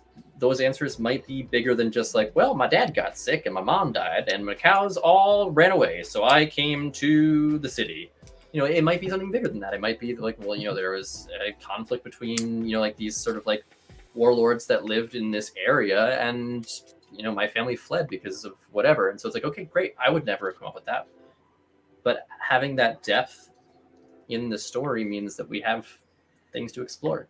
answers might be bigger than just like, well, my dad got sick and my mom died and my cows all ran away, so I came to the city. It might be something bigger than that. It might be like, well, there was a conflict between, like these sort of like warlords that lived in this area, and my family fled because of whatever. And so it's like, okay, great. I would never have come up with that. But having that depth in the story means that we have things to explore.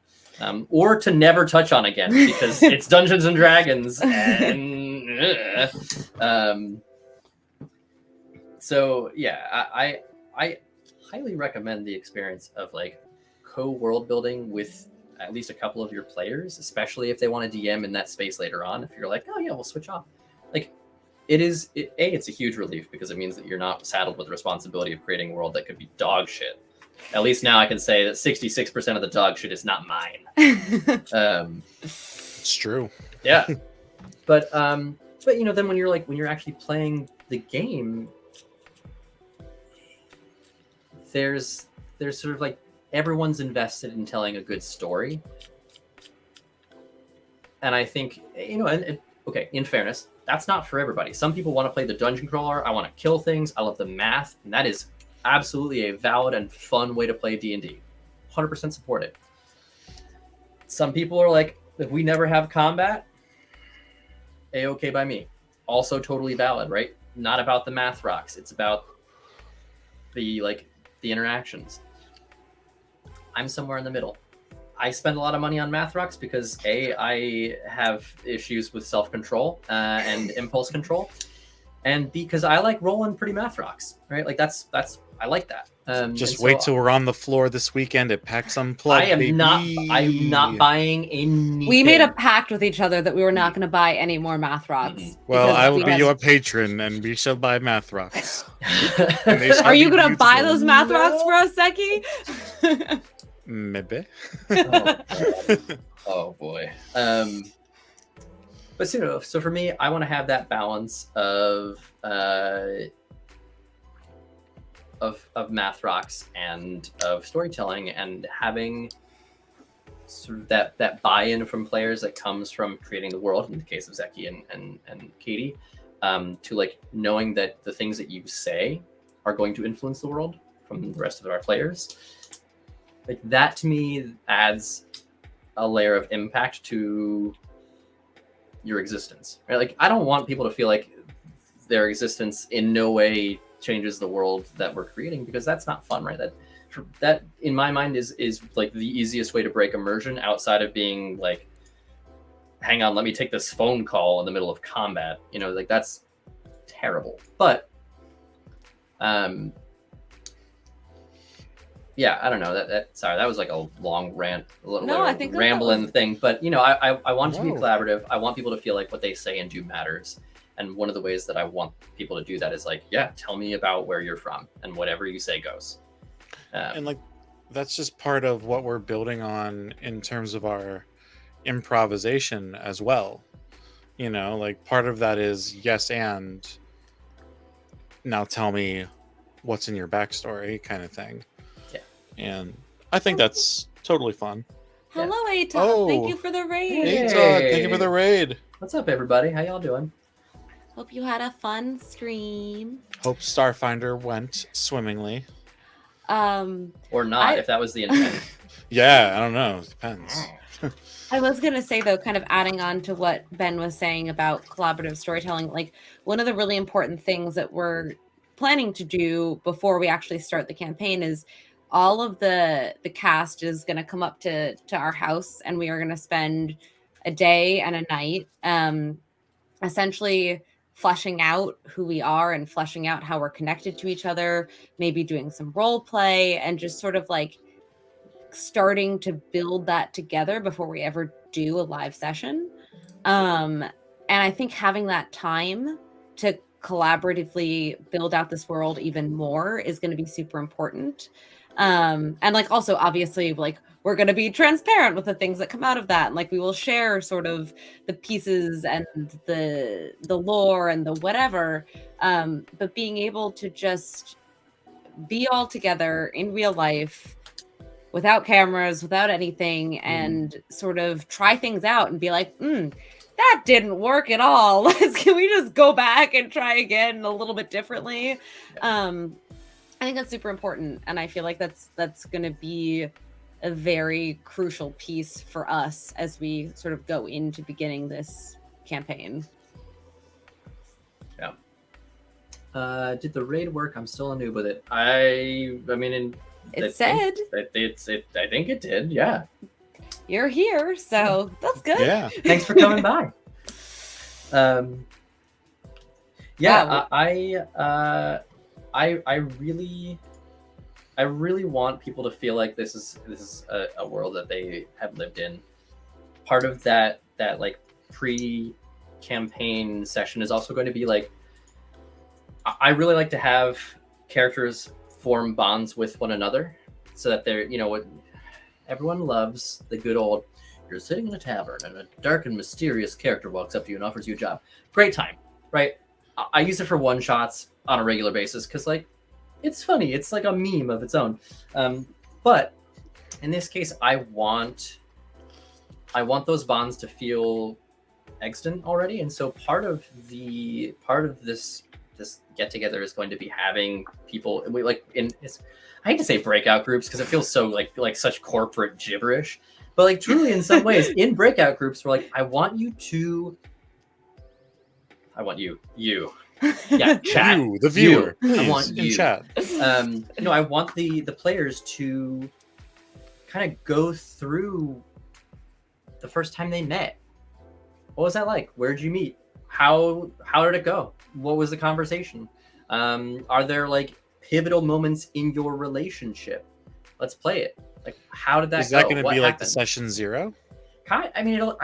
Or to never touch on again, because it's Dungeons and Dragons, and so yeah, I highly recommend the experience of like co-world building with at least a couple of your players, especially if they want to DM in that space later on. If you're like, oh yeah, we'll switch off, like it's a huge relief because it means that you're not saddled with the responsibility of creating a world that could be dog shit. At least now I can say that 66% of the dog shit is not mine. It's true. Yeah. But then when you're actually playing the game, there's sort of like everyone's invested in telling a good story. And I think, okay, in fairness, that's not for everybody. Some people want to play the dungeon crawler. I want to kill things. I love the math, and that is absolutely a valid and fun way to play D&D. 100% support it. Some people are like, if we never have combat, A-okay by me. Also totally valid, right? Not about the math rocks. It's about the interactions. I'm somewhere in the middle. I spend a lot of money on math rocks because I have issues with self-control and impulse control, and because I like rolling pretty math rocks, right? Like that's I like that. Just wait till we're on the floor this weekend at PAX Unplugged. I'm not buying anything. We made a pact with each other that we were not going to buy any more math rocks. Well, I will be your patron, and we shall buy math rocks. Are you going to buy those math rocks for us, Seki? Maybe. Oh boy. But so for me, I want to have that balance of math rocks and of storytelling, and having sort of that buy-in from players that comes from creating the world, in the case of Zeki and Katie, to like knowing that the things that you say are going to influence the world from the rest of our players. Like, that to me adds a layer of impact to your existence, right? Like, I don't want people to feel like their existence in no way changes the world that we're creating, because that's not fun, right? That that in my mind is like the easiest way to break immersion outside of being like, hang on, let me take this phone call in the middle of combat. You know, like that's terrible. But yeah, I don't know. Sorry, that was like a long rant, a little I think rambling thing. But you know, I want to be Whoa. collaborative. I want people to feel like what they say and do matters. And one of the ways that I want people to do that is like, yeah, tell me about where you're from, and whatever you say goes. And like that's just part of what we're building on in terms of our improvisation as well. You know, like part of that is yes, and now tell me what's in your backstory kind of thing. Yeah. And I think that's totally fun. Hello, Atos. Oh. Thank you for the raid. Hey. Thank you for the raid. What's up, everybody? How y'all doing? Hope you had a fun stream. Hope Starfinder went swimmingly. Or not, if that was the intent. Yeah, I don't know. It depends. I was going to say, though, kind of adding on to what Ben was saying about collaborative storytelling, like one of the really important things that we're planning to do before we actually start the campaign is all of the cast is going to come up to our house, and we are going to spend a day and a night essentially fleshing out who we are and fleshing out how we're connected to each other, maybe doing some role play and just sort of like starting to build that together before we ever do a live session. And I think having that time to collaboratively build out this world even more is going to be super important. And like also obviously like we're going to be transparent with the things that come out of that, and like we will share sort of the pieces and the lore and the whatever, but being able to just be all together in real life without cameras, without anything, and sort of try things out and be like, that didn't work at all. Can we just go back and try again a little bit differently? I think that's super important, and I feel like that's going to be a very crucial piece for us as we sort of go into beginning this campaign. Yeah. Did the raid work? I'm still a noob with it. I mean, I think it did. Yeah. You're here, so that's good. Yeah. Thanks for coming by. Yeah, I really want people to feel like this is a world that they have lived in. Part of that like pre-campaign session is also going to be like, I really like to have characters form bonds with one another so that they're, you know, what everyone loves the good old, you're sitting in a tavern and a dark and mysterious character walks up to you and offers you a job. Great time, right? I use it for one-shots on a regular basis because, like, it's funny. It's like a meme of its own. But in this case, I want those bonds to feel extant already, and so part of this get-together is going to be having people. I hate to say breakout groups because it feels so like such corporate gibberish, but like truly in some ways in breakout groups, we're like, I want you, yeah, chat. You, the viewer. You. I Please, want in you. chat. I want the players to kind of go through the first time they met. What was that like? Where'd you meet? How did it go? What was the conversation? Are there like pivotal moments in your relationship? Let's play it. Like, how did that go? Is that going to What be like the happened? session 0? I mean, it'll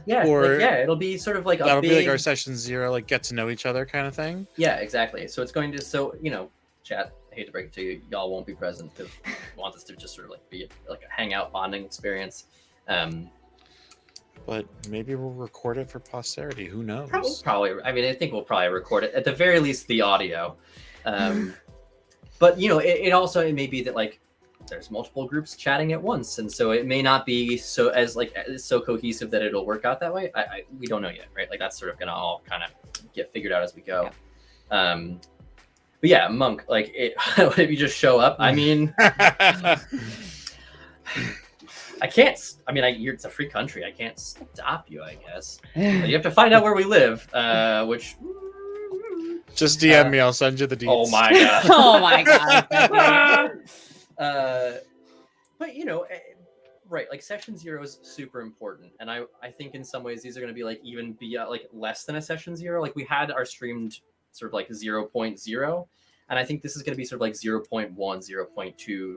Or it'll be sort of like That'll a big, be like our session 0, like get to know each other kind of thing. yeah, exactly. So it's going to, chat, I hate to break it to you, y'all won't be present because we want this to just sort of like be like a hangout bonding experience. But maybe we'll record it for posterity. Who knows? Probably. I mean, I think we'll probably record it at the very least, the audio. But it also, it may be that like there's multiple groups chatting at once, and so it may not be so cohesive that it'll work out that way. We don't know yet, right? Like that's sort of gonna all kind of get figured out as we go. Yeah. But yeah, Monk, like if you just show up, I mean, I can't. I mean, it's a free country. I can't stop you, I guess. But you have to find out where we live, which. Just DM me. I'll send you the deets. Oh my god. Oh my god. But you know, right, like session 0 is super important, and I think in some ways these are going to be like even be like less than a session 0. Like we had our streamed sort of like 0.0, and I think this is going to be sort of like 0.1, 0.2,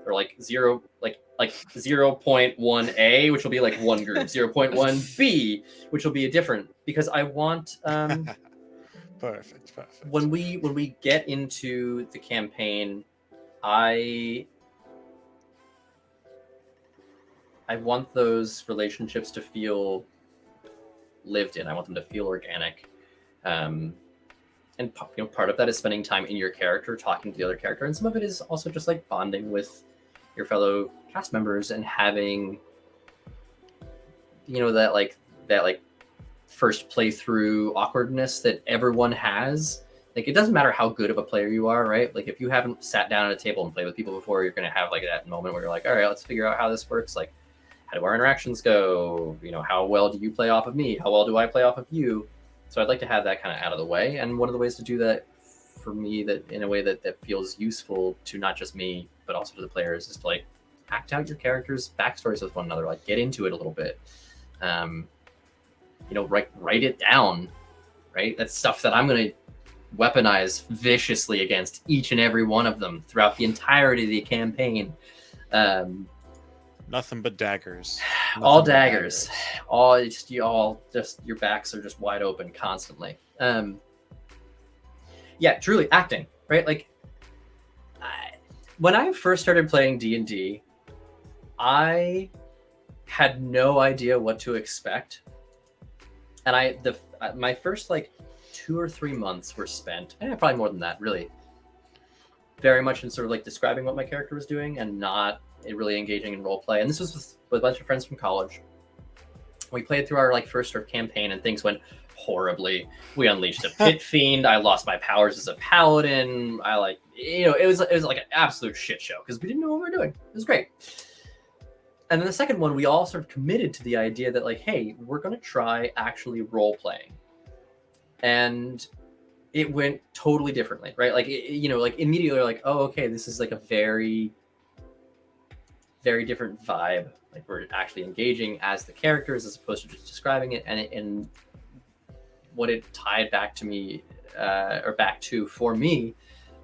or like 0.1a, which will be like one group, 0.1b, which will be a different, because I want perfect. When we get into the campaign, I want those relationships to feel lived in. I want them to feel organic. And part of that is spending time in your character, talking to the other character, and some of it is also just like bonding with your fellow cast members and having, that first playthrough awkwardness that everyone has. Like, it doesn't matter how good of a player you are, right? Like, if you haven't sat down at a table and played with people before, you're going to have like that moment where you're like, all right, let's figure out how this works. Like, how do our interactions go? How well do you play off of me? How well do I play off of you? So I'd like to have that kind of out of the way. And one of the ways to do that for me, that in a way that feels useful to not just me, but also to the players, is to like act out your characters' backstories with one another, like get into it a little bit. Write it down, right? That's stuff that I'm going to weaponize viciously against each and every one of them throughout the entirety of the campaign. Nothing but daggers. All daggers. All your backs are just wide open constantly. Yeah, truly acting, right? Like, when I first started playing D&D, I had no idea what to expect, and my first like 2 or 3 months were spent, probably more than that, really, very much in sort of like describing what my character was doing and not really engaging in role play. And this was with a bunch of friends from college. We played through our like first sort of campaign, and things went horribly. We unleashed a pit fiend. I lost my powers as a paladin. It was like an absolute shit show because we didn't know what we were doing. It was great. And then the second one, we all sort of committed to the idea that like, hey, we're going to try actually role playing. And it went totally differently, right? Like, like immediately like, oh, okay, this is like a very, very different vibe. Like, we're actually engaging as the characters as opposed to just describing it. And what it tied back to me, or back to for me,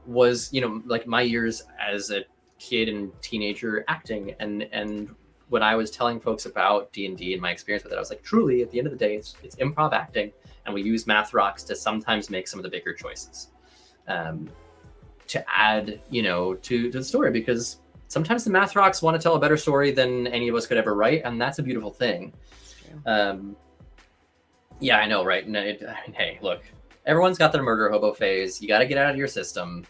was, like my years as a kid and teenager acting. And when I was telling folks about D&D and my experience with it, I was like, truly, at the end of the day, it's improv acting. And we use math rocks to sometimes make some of the bigger choices to add, to the story, because sometimes the math rocks want to tell a better story than any of us could ever write, and that's a beautiful thing. Yeah, I know, right? Hey, look, everyone's got their murder hobo phase. You got to get out of your system.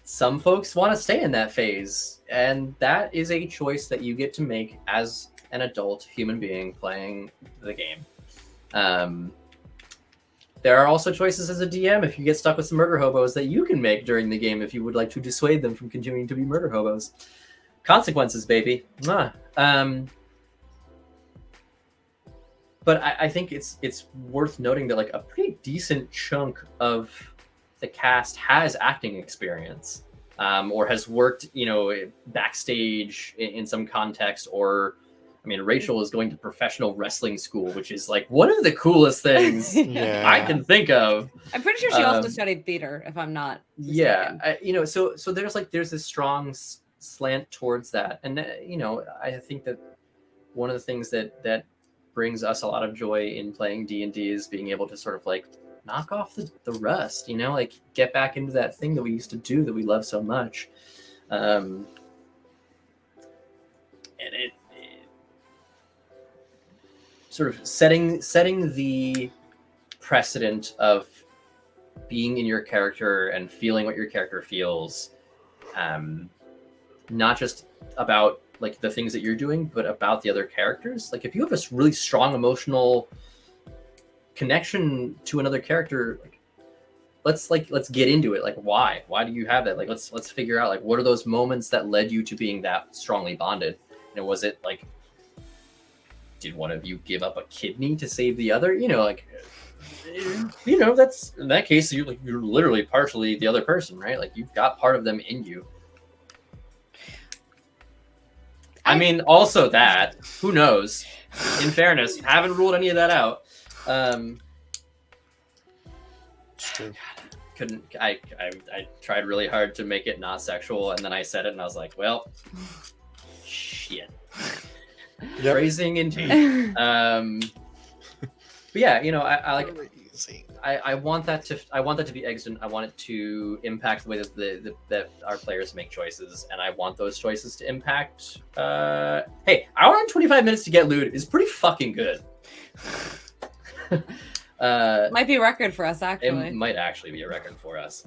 Some folks want to stay in that phase, and that is a choice that you get to make as an adult human being playing the game. There are also choices as a DM, if you get stuck with some murder hobos, that you can make during the game if you would like to dissuade them from continuing to be murder hobos. Consequences, baby. But I think it's worth noting that like a pretty decent chunk of the cast has acting experience, or has worked, backstage in some context, or Rachel is going to professional wrestling school, which is like one of the coolest things I can think of. I'm pretty sure she also studied theater, if I'm not mistaken. Yeah, so there's this strong slant towards that, and I think that one of the things that brings us a lot of joy in playing D&D is being able to sort of like knock off the rust, like get back into that thing that we used to do that we love so much. And it sort of setting the precedent of being in your character and feeling what your character feels, not just about like the things that you're doing, but about the other characters. Like, if you have a really strong emotional connection to another character, like let's get into it. Like, why do you have that? Like, let's figure out like what are those moments that led you to being that strongly bonded. Was it like, did one of you give up a kidney to save the other? That's in that case you're literally partially the other person, right? Like, you've got part of them in you. I mean, also that. Who knows? In fairness, haven't ruled any of that out. It's true. Couldn't. I tried really hard to make it not sexual, and then I said it, and I was like, well, shit. Yep. Phrasing and taste. But yeah, I like. I want that to be extant. I want it to impact the way that that our players make choices, and I want those choices to impact. Hey, hour and 25 minutes to get lewd is pretty fucking good. Might be a record for us, actually. It might actually be a record for us,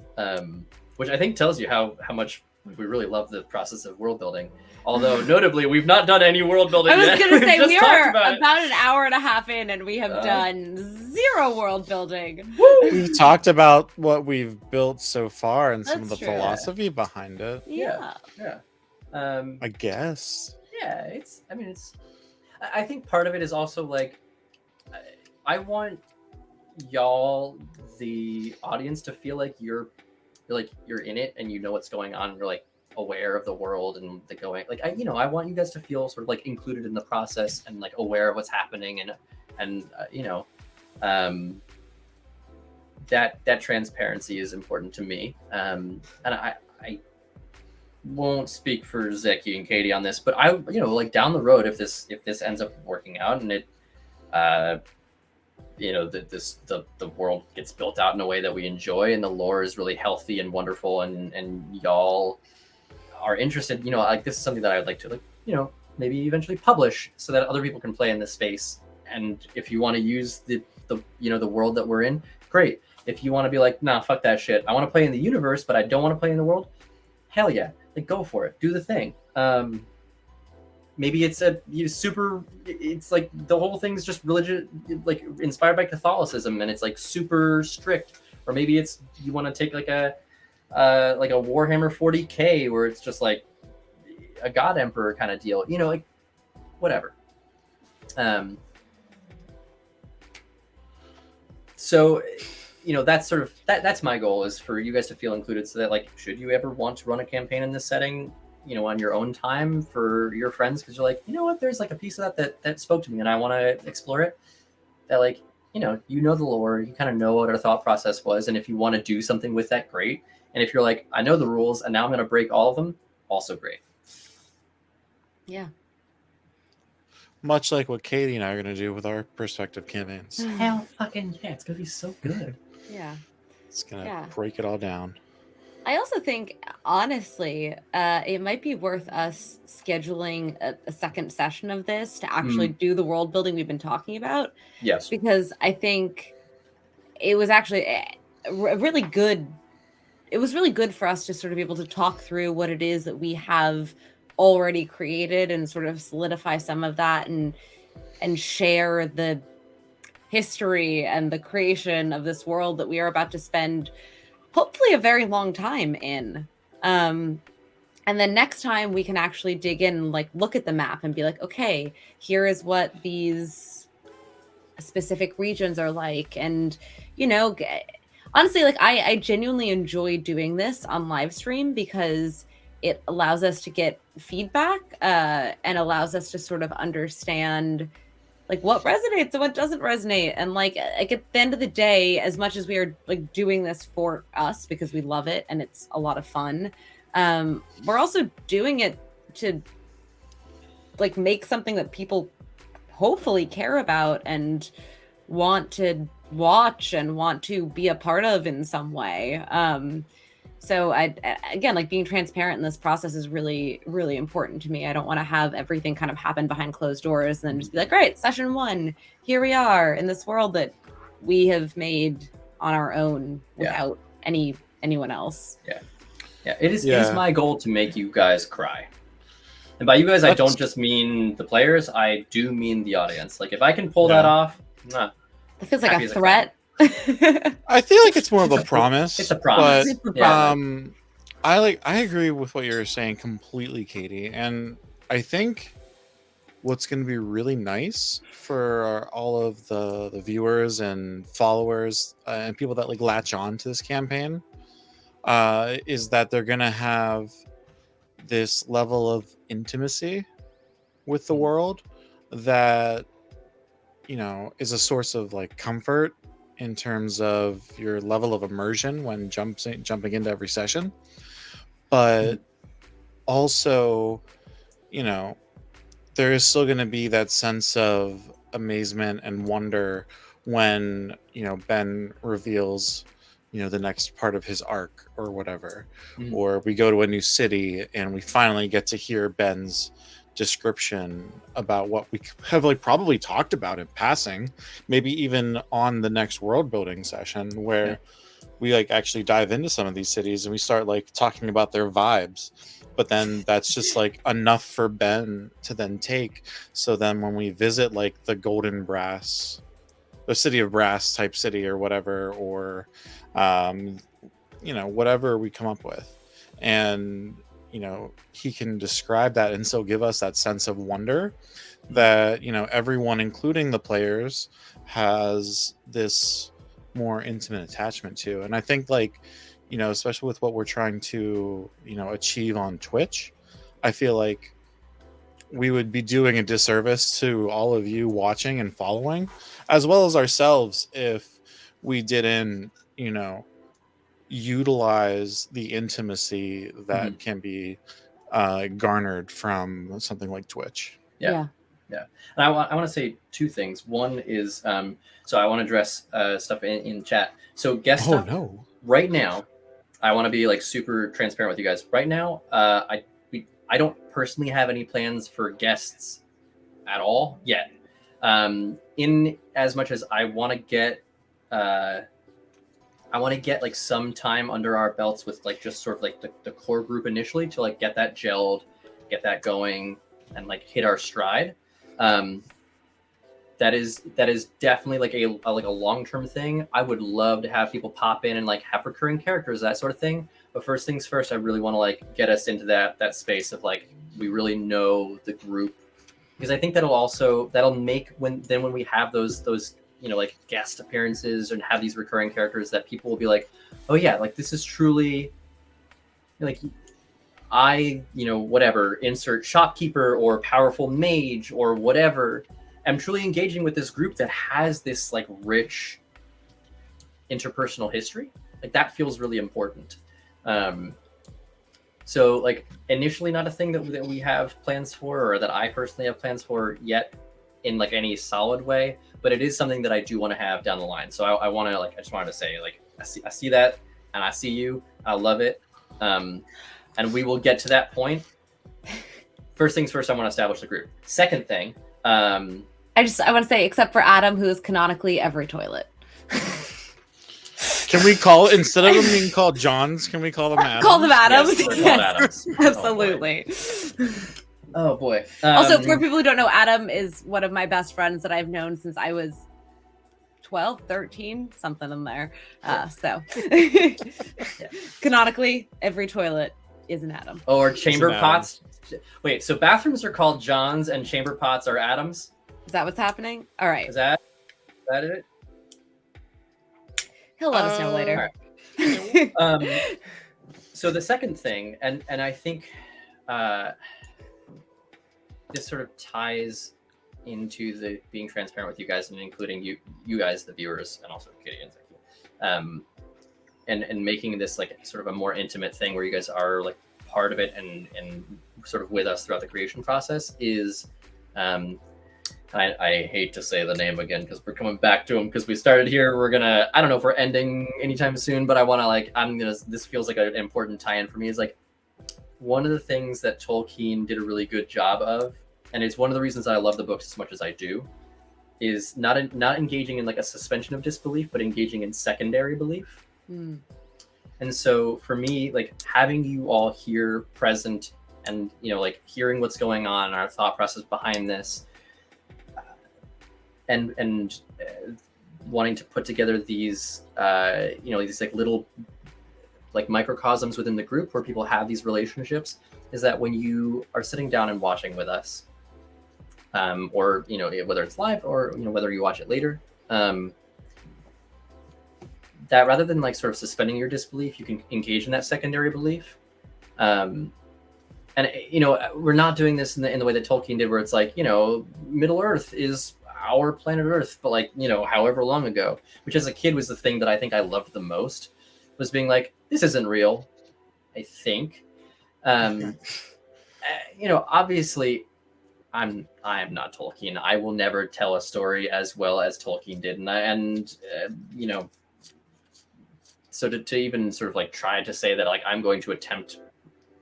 which I think tells you how much we really love the process of world building. Although, notably, we've not done any world building yet. I was going to say, just we are about an hour and a half in, and we have done 0 world building. We've talked about what we've built so far and some That's of the true. philosophy behind it. Yeah. I guess. Yeah, I think part of it is also like, I want y'all, the audience, to feel like you're in it and you know what's going on. You're like aware of the world and the going. Like I want you guys to feel sort of like included in the process and like aware of what's happening and that transparency is important to me. And I won't speak for Zeki and Katie on this, but I like down the road, if this ends up working out and it the world gets built out in a way that we enjoy and the lore is really healthy and wonderful and y'all are interested, like this is something that I would like to maybe eventually publish so that other people can play in this space. And if you want to use the world that we're in, great. If you want to be like, nah, fuck that shit, I want to play in the universe but I don't want to play in the world, hell yeah, like go for it, do the thing. Maybe it's it's like the whole thing's just religion, like inspired by Catholicism, and it's like super strict. Or maybe it's you want to take like a Warhammer 40K where it's just like a God Emperor kind of deal, like whatever. So, that's sort of that's my goal, is for you guys to feel included, so that like, should you ever want to run a campaign in this setting, on your own time for your friends, because you're like, what, there's like a piece of that spoke to me and I want to explore it, that like, the lore, you kind of know what our thought process was, and if you want to do something with that, great. And if you're like, I know the rules and now I'm going to break all of them, also great. Yeah. Much like what Katie and I are going to do with our perspective campaigns. Hell fucking yeah, it's going to be so good. Yeah. It's going to break it all down. I also think, honestly, it might be worth us scheduling a second session of this to actually do the world building we've been talking about. Yes. Because I think it was actually really good. It was really good for us to sort of be able to talk through what it is that we have already created and sort of solidify some of that and share the history and the creation of this world that we are about to spend hopefully a very long time in. And then next time we can actually dig in and like look at the map and be like, okay, here is what these specific regions are like. And, honestly, like I genuinely enjoy doing this on live stream because it allows us to get feedback and allows us to sort of understand like what resonates and what doesn't resonate. And like at the end of the day, as much as we are like doing this for us because we love it and it's a lot of fun, we're also doing it to like make something that people hopefully care about and want to watch and want to be a part of in some way. So again, like being transparent in this process is really, really important to me. I don't want to have everything kind of happen behind closed doors and then just be like, great, session 1, here we are in this world that we have made on our own without anyone else. Yeah, it is my goal to make you guys cry. And by you guys, I don't just mean the players, I do mean the audience. Like if I can pull that off, that feels like a threat. I feel like it's more of a promise. It's a promise. But I agree with what you're saying completely, Katie. And I think what's going to be really nice for all of the viewers and followers and people that like latch on to this campaign is that they're going to have this level of intimacy with the world that, you know, is a source of like comfort in terms of your level of immersion when jumping into every session, but also, you know, there is still going to be that sense of amazement and wonder when, you know, Ben reveals, you know, the next part of his arc or whatever, or we go to a new city and we finally get to hear Ben's description about what we have like probably talked about in passing, maybe even on the next world building session where we like actually dive into some of these cities and we start like talking about their vibes, but then that's just like enough for Ben to then take. So then when we visit like the Golden Brass, the City of Brass type city or whatever, or you know, whatever we come up with, and you know, he can describe that and still give us that sense of wonder that, you know, everyone including the players has this more intimate attachment to. And I think like, you know, especially with what we're trying to, you know, achieve on Twitch, I feel like we would be doing a disservice to all of you watching and following, as well as ourselves, if we didn't, you know, utilize the intimacy that can be garnered from something like Twitch. Yeah. And I want to say two things. One is, so I want to address stuff in chat. So guest stuff right now, I want to be like super transparent with you guys. Right now, I don't personally have any plans for guests at all yet. In as much as I want to get like some time under our belts with like just sort of like the core group initially to like get that gelled, get that going, and like hit our stride. That is definitely like a long-term thing. I would love to have people pop in and like have recurring characters, that sort of thing. But first things first, I really want to like get us into that space of like we really know the group, because I think that'll make when we have those you know, like guest appearances and have these recurring characters, that people will be like, oh yeah, like this is truly like, I, you know, whatever, insert shopkeeper or powerful mage or whatever, I'm truly engaging with this group that has this like rich interpersonal history. Like that feels really important. So like initially not a thing that we have plans for, or that I personally have plans for yet in like any solid way, but it is something that I do want to have down the line. So I want to like, I just wanted to say like, I see that, and I see you, I love it. And we will get to that point. First things first, I want to establish the group. Second thing, I want to say, except for Adam, who is canonically every toilet. Can we call, instead of them being called Johns, can we call them Adams? Call them Adams. Yes, Yes, Adams. absolutely. Oh boy. Also, for people who don't know, Adam is one of my best friends that I've known since I was 12, 13, something in there. So canonically, every toilet is an Adam. Or chamber pots. Wait, so bathrooms are called Johns and chamber pots are Adams? Is that what's happening? All right. Is that it? He'll let us know later. Right. So the second thing, and I think this sort of ties into the being transparent with you guys and including you guys, the viewers, and also Kitty and Zeki, and making this like sort of a more intimate thing where you guys are like part of it and sort of with us throughout the creation process is, I hate to say the name again because we're coming back to him because we started here. We're gonna, I don't know if we're ending anytime soon, but I want to like, this feels like an important tie-in for me. Is like one of the things that Tolkien did a really good job of, and it's one of the reasons I love the books as much as I do, is not engaging in like a suspension of disbelief, but engaging in secondary belief. And so for me, like having you all here present and, you know, like hearing what's going on, our thought process behind this, and wanting to put together these, you know, these like little like microcosms within the group where people have these relationships, is that when you are sitting down and watching with us, or, you know, whether it's live or, you know, whether you watch it later, that rather than like sort of suspending your disbelief, you can engage in that secondary belief. and you know, we're not doing this in the way that Tolkien did, where it's like, you know, Middle Earth is our planet Earth, but like, you know, however long ago. Which as a kid was the thing that I think I loved the most, was being like, this isn't real. I think, you know, obviously, I am not Tolkien. I will never tell a story as well as Tolkien did, and you know, so to even sort of like try to say that like I'm going to attempt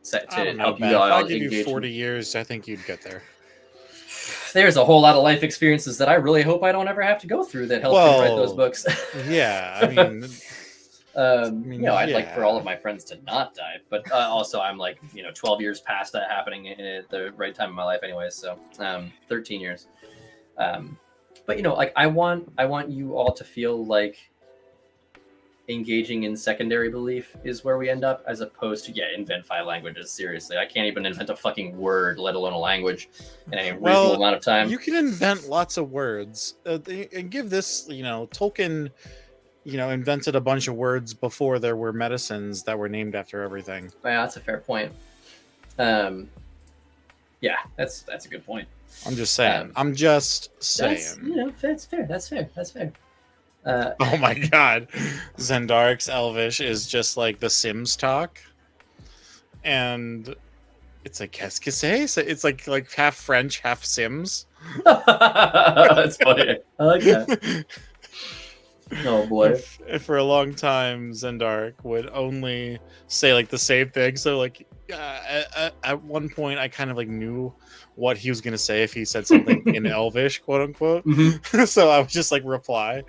to help you if all I give you engage. 40 years, I think you'd get there. There's a whole lot of life experiences that I really hope I don't ever have to go through that helped me write those books. Yeah, I mean, you know, I'd like for all of my friends to not die, but also I'm like, you know, 12 years past that happening at the right time in my life anyways, so 13 years. But you know, like I want you all to feel like engaging in secondary belief is where we end up, as opposed to invent 5 languages. Seriously, I can't even invent a fucking word, let alone a language, in a reasonable amount of time. You can invent lots of words and give this, you know, Tolkien, you know, invented a bunch of words before there were medicines that were named after everything. Yeah, that's a fair point. Yeah, that's a good point. I'm just saying. I'm just saying. You know, that's fair. That's fair. That's fair. Oh my god, Zendark's Elvish is just like the Sims talk, and it's like qu'est-ce que c'est? So it's like half French, half Sims. That's funny. I like that. Oh boy! If for a long time Zendark would only say like the same thing, so like at one point I kind of like knew what he was gonna say if he said something in Elvish, quote unquote. Mm-hmm. So I would just like reply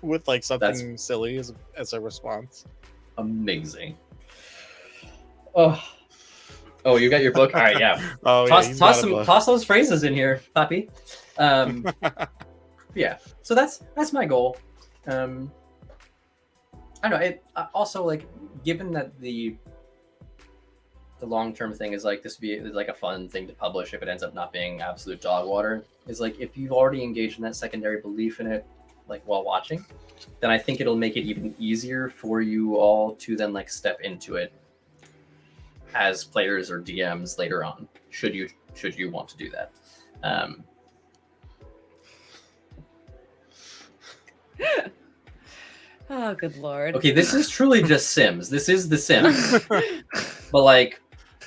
with like something silly as a response. Amazing. Oh, you got your book. All right, yeah. Toss those phrases in here, Poppy. Yeah. So that's my goal. I don't know. It also, like, given that the long-term thing is like this would be like a fun thing to publish if it ends up not being absolute dog water, is like if you've already engaged in that secondary belief in it, like while watching, then I think it'll make it even easier for you all to then like step into it as players or DMs later on, should you want to do that. Oh, good lord. Okay, this is truly just Sims. This is The Sims. but like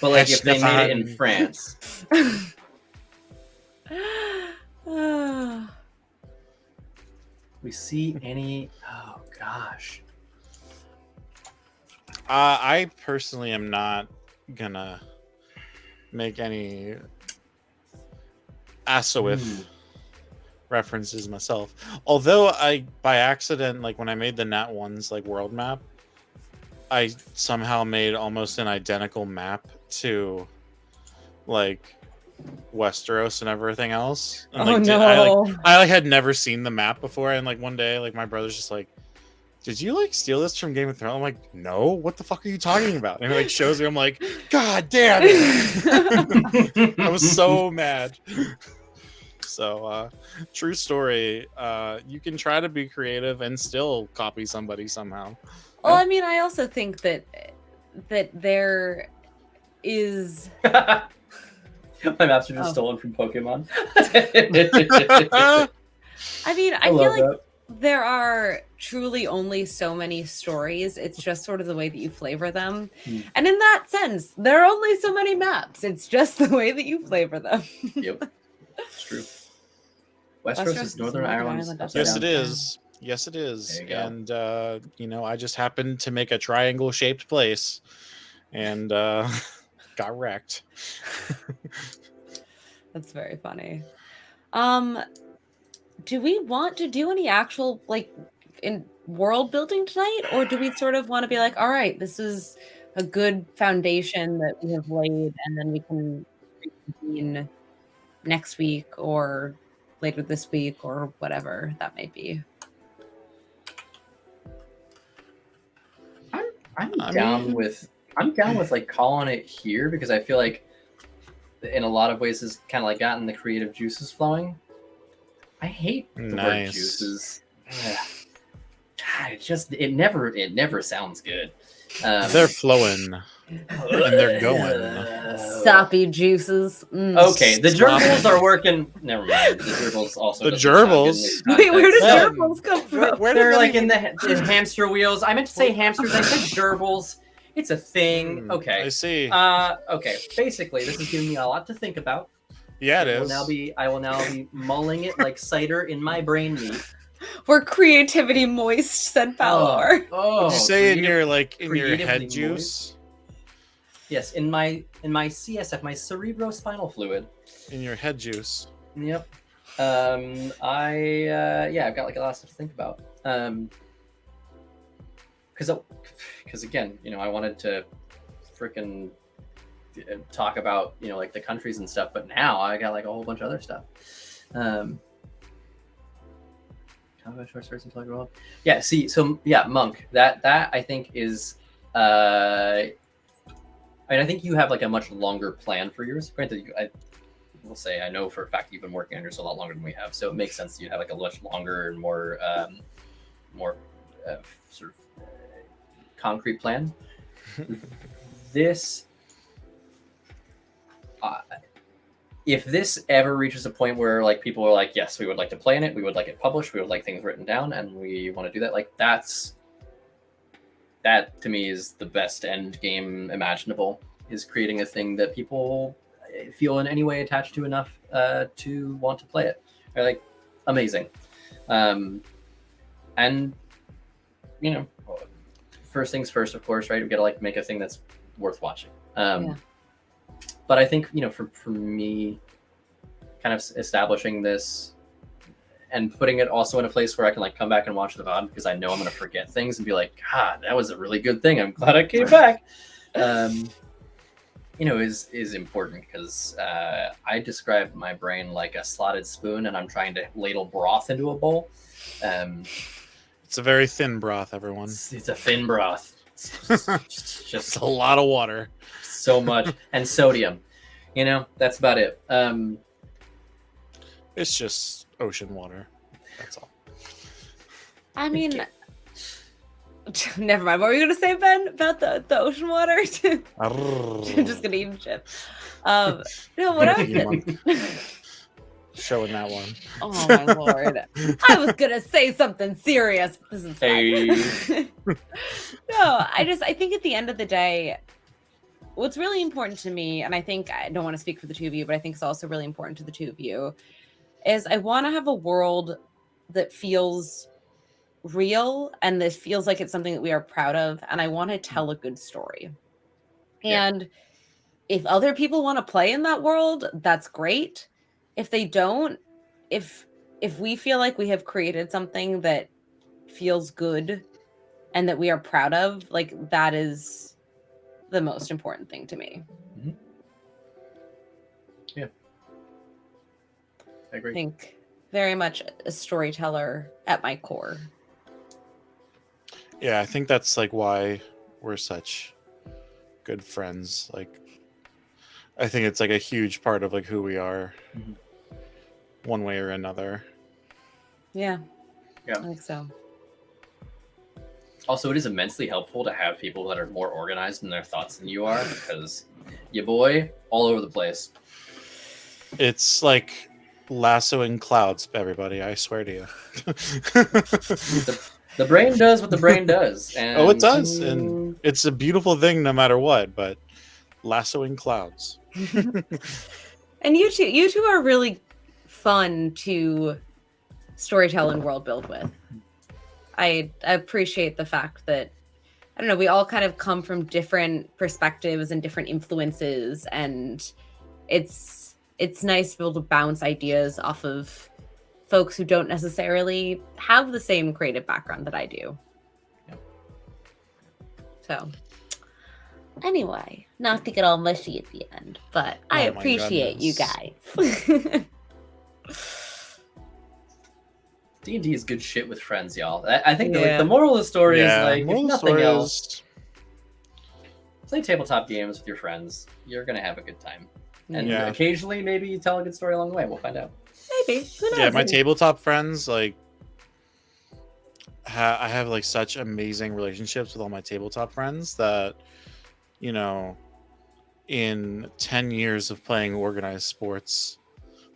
if they made it in France. We see any... Oh, gosh. I personally am not gonna make any Asowif references myself. Although I, by accident, like when I made the Nat Ones like world map, I somehow made almost an identical map to like Westeros and everything else. And, like, I had never seen the map before, and like one day, like my brother's just like, "Did you like steal this from Game of Thrones?" I'm like, "No, what the fuck are you talking about?" And he like shows me. I'm like, "God damn it!" I was so mad. So, true story. You can try to be creative and still copy somebody somehow. Well, I mean, I also think that there is. My maps are just stolen from Pokemon. I mean, I feel like there are truly only so many stories. It's just sort of the way that you flavor them. And in that sense, there are only so many maps. It's just the way that you flavor them. Yep. It's true. Westeros is Northern Ireland. Yes, it is. Yes, it is. And, you know, I just happened to make a triangle-shaped place and got wrecked. That's very funny. Do we want to do any actual, like, in world building tonight? Or do we sort of want to be like, all right, this is a good foundation that we have laid, and then we can reconvene next week or later this week or whatever that may be? I'm down with like calling it here, because I feel like in a lot of ways has kind of like gotten the creative juices flowing. I hate the word juices. God, it never sounds good. They're flowing. And they're going. Soppy juices. Mm. Okay, the gerbils are working. Never mind. The gerbils also. The doesn't sound good in gerbils? this Wait, where did context. gerbils come from? Where did They're that like even- in hamster wheels. I meant to say hamsters. I said gerbils. It's a thing. Hmm, Okay. I see. Okay. Basically, this is giving me a lot to think about. Yeah, it I will is. I will now be mulling it like cider in my brain meat. Where creativity moist, said Palor. Oh, Did you say in creative- your in your creatively head moist. juice? Yes, in my CSF, my cerebrospinal fluid. In your head juice. Yep. I've got like a lot of stuff to think about. Because again, I wanted to freaking talk about like the countries and stuff, but now I got like a whole bunch of other stuff. Yeah. See, so yeah, Monk. That I think is. I think you have like a much longer plan for yours. Granted, I will say I know for a fact you've been working on yours a lot longer than we have, so it makes sense you have like a much longer and more sort of concrete plan. This, if this ever reaches a point where like people are like, yes, we would like to play in it, we would like it published, we would like things written down, and we want to do that, like that to me is the best end game imaginable, is creating a thing that people feel in any way attached to enough to want to play it. They're like, amazing. And first things first, of course, right? We gotta like make a thing that's worth watching. But I think, for me, kind of establishing this and putting it also in a place where I can like come back and watch the VOD, because I know I'm going to forget things and be like, God, that was a really good thing. I'm glad I came back. Is important, because I describe my brain like a slotted spoon, and I'm trying to ladle broth into a bowl. It's a very thin broth, everyone. It's a thin broth. It's just It's a lot of water. so much, and sodium. That's about it. It's just ocean water. That's all. I mean, never mind. What were you going to say, Ben, about the ocean water? I'm just going to eat a chip. No, what I was Monk. Showing that one. Oh my lord! I was gonna say something serious, but this is fine. No, I think at the end of the day, what's really important to me, and I think I don't want to speak for the two of you, but I think it's also really important to the two of you, is I want to have a world that feels real and that feels like it's something that we are proud of, and I want to tell a good story. Yeah. And if other people want to play in that world, that's great. If they don't, if we feel like we have created something that feels good and that we are proud of, like, that is the most important thing to me. Mm-hmm. Yeah, I agree. I think very much a storyteller at my core. Yeah, I think that's like why we're such good friends. Like, I think it's like a huge part of like who we are, one way or another. Yeah. Yeah. I think so. Also, it is immensely helpful to have people that are more organized in their thoughts than you are, because your boy all over the place. It's like lassoing clouds, everybody. I swear to you. The brain does what the brain does. And Oh, it does, and it's a beautiful thing no matter what. But lassoing clouds. And you two are really fun to storytell and world build with. I appreciate the fact that, I don't know, we all kind of come from different perspectives and different influences, and it's nice to be able to bounce ideas off of folks who don't necessarily have the same creative background that I do. Yep. So anyway, not to get all mushy at the end, but I Oh my appreciate you goodness. guys. D&D is good shit with friends, y'all. I think the moral of the story is like, if moral of the nothing story else, is- play tabletop games with your friends. You're gonna have a good time, and Yeah. occasionally maybe you tell a good story along the way. We'll find out. Maybe. Who knows? yeah, my tabletop friends, like, I have like such amazing relationships with all my tabletop friends that you know, in 10 years of playing organized sports,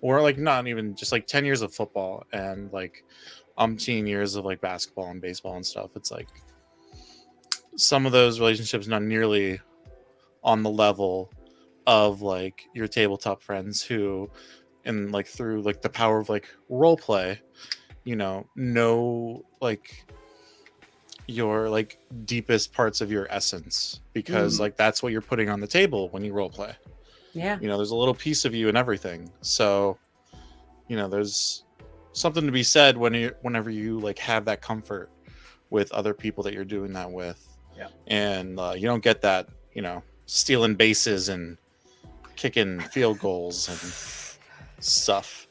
or like not even just like 10 years of football and like umpteen years of like basketball and baseball and stuff, it's like some of those relationships not nearly on the level of like your tabletop friends who, and like through like the power of like role play, know like your like deepest parts of your essence, because like that's what you're putting on the table when you role play. Yeah. There's a little piece of you in everything. So there's something to be said whenever you like have that comfort with other people that you're doing that with. Yeah. And you don't get that, stealing bases and kicking field goals and stuff.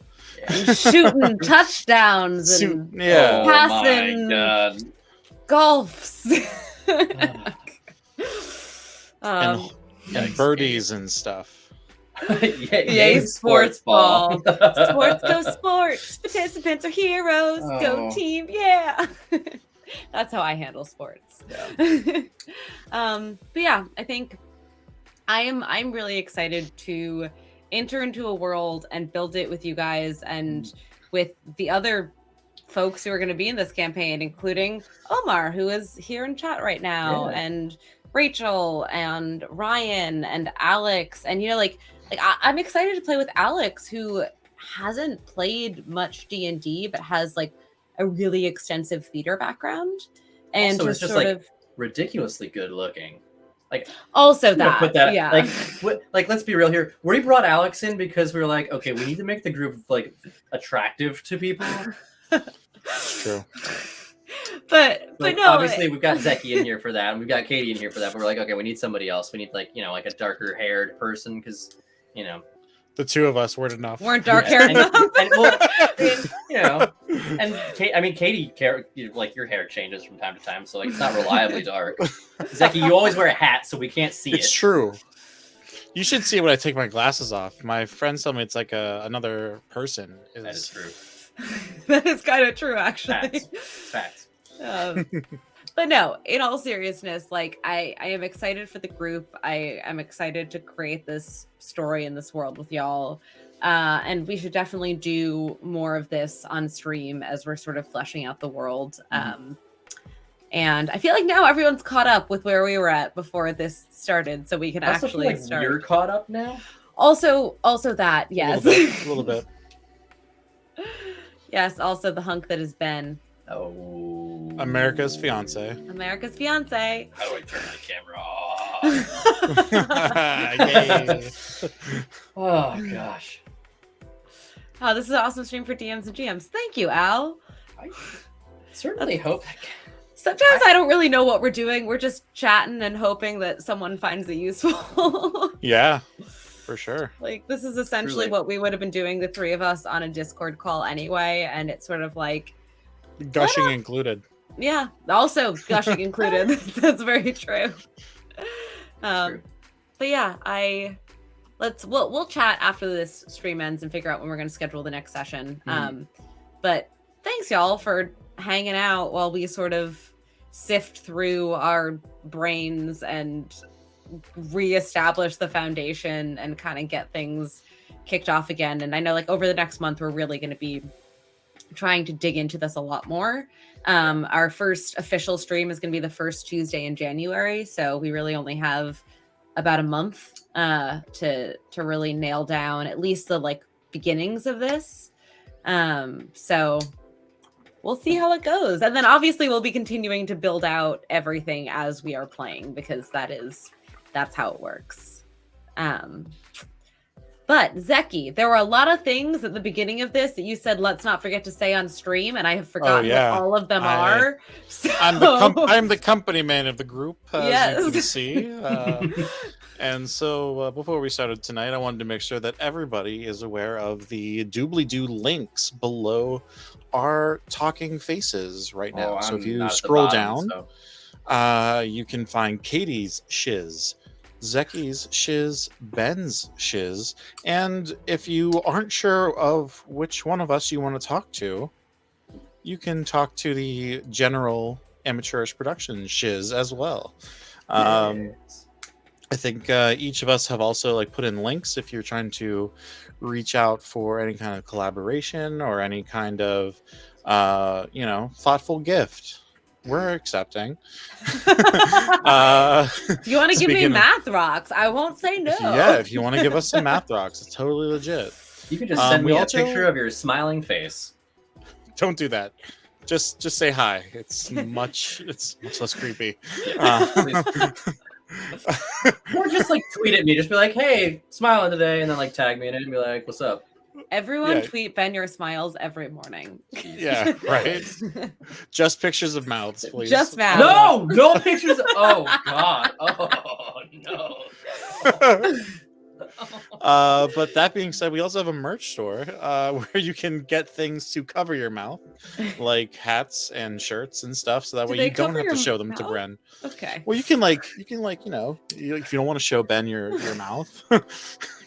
And shooting touchdowns and yeah. passing my God. golfs. and birdies and stuff. Yay, sports ball. Sports go sports. Participants are heroes. Go team. Yeah. That's how I handle sports. Yeah. But yeah, I think I'm really excited to enter into a world and build it with you guys and with the other folks who are going to be in this campaign, including Omar, who is here in chat right now, and Rachel and Ryan and Alex. And I'm excited to play with Alex, who hasn't played much D&D but has like a really extensive theater background, and also, just it's sort like of ridiculously good looking. Like also that, yeah. Like let's be real here. We brought Alex in because we were like, okay, we need to make the group like attractive to people. It's true. But no, obviously we've got Zeki in here for that, and we've got Katie in here for that. But we're like, okay, we need somebody else. We need like like a darker haired person, because the two of us weren't enough. Weren't dark haired enough. And Katie, like your hair changes from time to time, so like it's not reliably dark. Zeki, you always wear a hat, so we can't see It's true. You should see it when I take my glasses off. My friends tell me it's like another person. That is true. That is kind of true, actually. Facts. But no, in all seriousness, like I am excited for the group. I am excited to create this story in this world with y'all. And we should definitely do more of this on stream as we're sort of fleshing out the world. And I feel like now everyone's caught up with where we were at before this started, so we can actually start. You're caught up now? Also that, yes. A little bit. Yes, also the hunk that is Ben. Oh. America's fiance. America's fiance. How do I turn my camera off? Oh, gosh. Oh, this is an awesome stream for DMs and GMs. Thank you, Al. I certainly hope. Sometimes I don't really know what we're doing. We're just chatting and hoping that someone finds it useful. Yeah, for sure. Like, this is essentially what we would have been doing, the three of us, on a Discord call anyway. And it's sort of like... Gushing included. Yeah, also gushing included. That's very true. But yeah, we'll chat after this stream ends and figure out when we're going to schedule the next session. But thanks y'all for hanging out while we sort of sift through our brains and reestablish the foundation and kind of get things kicked off again. And I know like over the next month, we're really going to be trying to dig into this a lot more. Our first official stream is going to be the first Tuesday in January. So we really only have about a month to really nail down at least the like beginnings of this. So we'll see how it goes. And then obviously we'll be continuing to build out everything as we are playing, because that's how it works. But Zeki, there were a lot of things at the beginning of this that you said, let's not forget to say on stream, and I have forgotten what all of them are. So... I'm the company man of the group, as you can see. And so before we started tonight, I wanted to make sure that everybody is aware of the doobly-doo links below our talking faces right now. So if you scroll down, you can find Katie's shiz, Zeki's shiz, Ben's shiz, and if you aren't sure of which one of us you want to talk to, you can talk to the general amateurish production shiz as well. I think each of us have also like put in links if you're trying to reach out for any kind of collaboration or any kind of thoughtful gift. We're accepting. If you want to give me speaking of- math rocks, I won't say no. if you want to give us some math rocks, it's totally legit. You can just send we me a also- picture of your smiling face. Don't do that. Just say hi. It's much less creepy. Please. Or just like tweet at me, just be like, "Hey, smiling today," and then like tag me in it and be like, "What's up?" Everyone Yeah. tweet Ben your smiles every morning. Yeah, right. Just pictures of mouths, please. Just mouths. No, no pictures. Oh God. Oh no. But that being said, we also have a merch store where you can get things to cover your mouth, like hats and shirts and stuff, so that Do way they you don't cover have to your show them to mouth? Bren. Okay. Well, you can if you don't want to show Ben your mouth,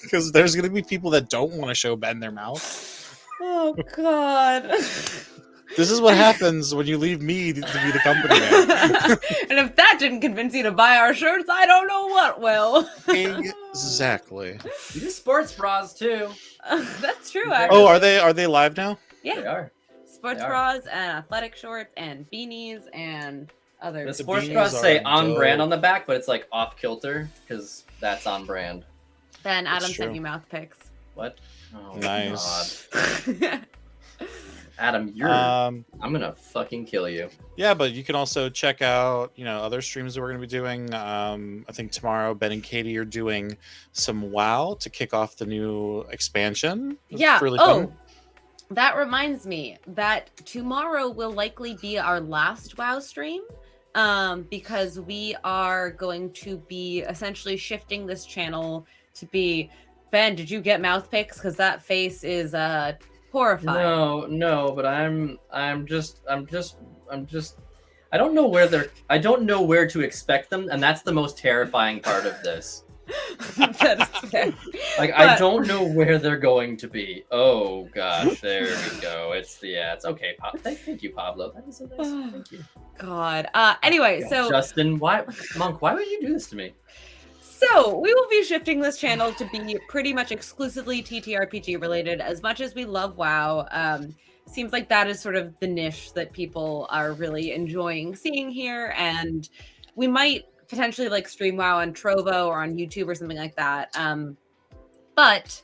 because there's gonna be people that don't want to show Ben their mouth. Oh God. This is what happens when you leave me to be the company man. And if that didn't convince you to buy our shirts, I don't know what will. Exactly. You do sports bras too. That's true. Oh, Actually. Oh, are they live now? They Yeah. are. Sports they are. bras and athletic shorts and beanies and The other. sports beanies bras say are on brand dope. on the back, but it's like off kilter because that's on brand. Then That's Adam sent true. you mouth pics. What? Oh, Nice. God. Adam, I'm gonna fucking kill you. Yeah, but you can also check out, other streams that we're going to be doing. I think tomorrow Ben and Katie are doing some WoW to kick off the new expansion. It's Yeah. really Oh, fun. that reminds me that tomorrow will likely be our last WoW stream, because we are going to be essentially shifting this channel to be. Ben, did you get mouth pics? Because that face is horrifying. No, but I'm just I don't know where to expect them, and that's the most terrifying part of this. That is fair. Like I But- don't know where they're going to be. Oh gosh, there we go. It's okay. Thank you, Pablo. That is so nice. Thank you. God. Anyway, so Justin, why would you do this to me? So we will be shifting this channel to be pretty much exclusively TTRPG related. As much as we love WoW, seems like that is sort of the niche that people are really enjoying seeing here, and we might potentially like stream WoW on Trovo or on YouTube or something like that. But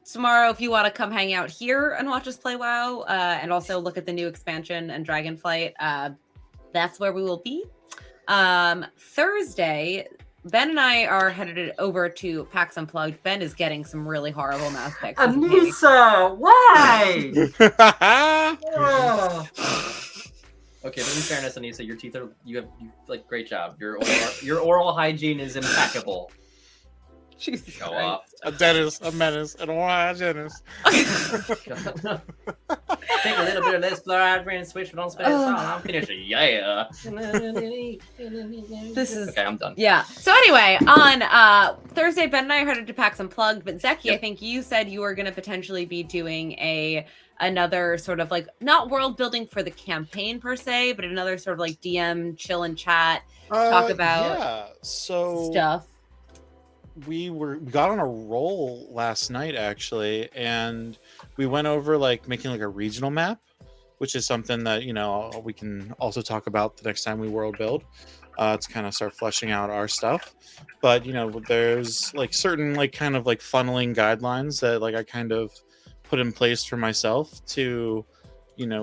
tomorrow, if you want to come hang out here and watch us play WoW, and also look at the new expansion and Dragonflight, that's where we will be. Thursday, Ben and I are headed over to PAX Unplugged. Ben is getting some really horrible mouth pics. isn't he? Anissa, why? Oh. Okay, but in fairness, Anissa, your teeth are you like great job. Your oral hygiene is impeccable. Jesus Show Christ. off. A dentist, a menace, an oral hygienist. Take a little bit of this fluoride and switch, but don't spit it. I'm finished. Yeah. This is Okay, I'm done. yeah. So anyway, on Thursday, Ben and I are headed to PAX Unplugged, but Zeki, I Yep. think you said you were going to potentially be doing another sort of like not world building for the campaign per se, but another sort of like DM chill and chat Talk about so stuff. we got on a roll last night actually, and we went over like making like a regional map, which is something that we can also talk about the next time we world build, to kind of start fleshing out our stuff. But there's like certain like kind of like funneling guidelines that like I kind of put in place for myself to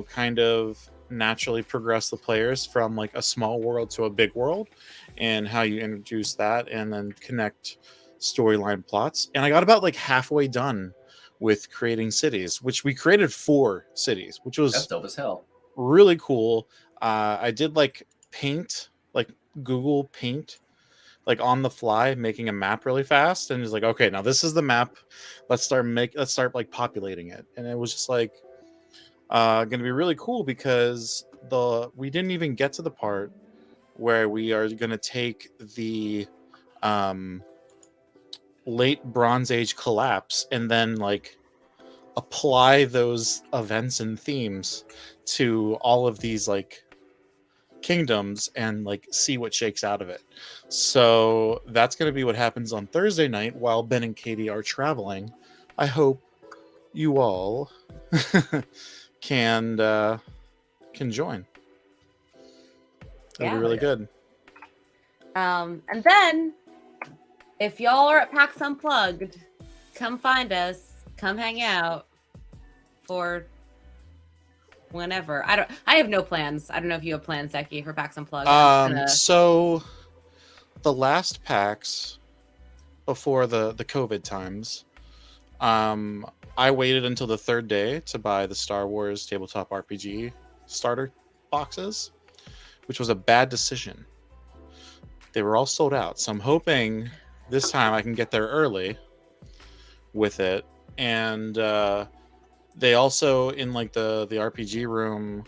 kind of naturally progress the players from like a small world to a big world, and how you introduce that and then connect storyline plots. And I got about like halfway done with creating cities, which we created 4 cities, which That's was dope as hell. really cool. I did like paint, like Google Paint, like on the fly, making a map really fast, and it's like, okay, now this is the map. Let's start like populating it. And it was just like gonna be really cool because we didn't even get to the part where we are gonna take the late Bronze Age collapse and then like apply those events and themes to all of these like kingdoms and like see what shakes out of it. So that's going to be what happens on Thursday night while Ben and Katie are traveling. I hope you all can join. That'll be really good. And then if y'all are at PAX Unplugged, come find us, come hang out for whenever. I have no plans. I don't know if you have plans, Zeki, for PAX Unplugged. So the last PAX before the COVID times, I waited until the third day to buy the Star Wars tabletop RPG starter boxes, which was a bad decision. They were all sold out. So I'm hoping this time I can get there early with it. And they also, in like the RPG room,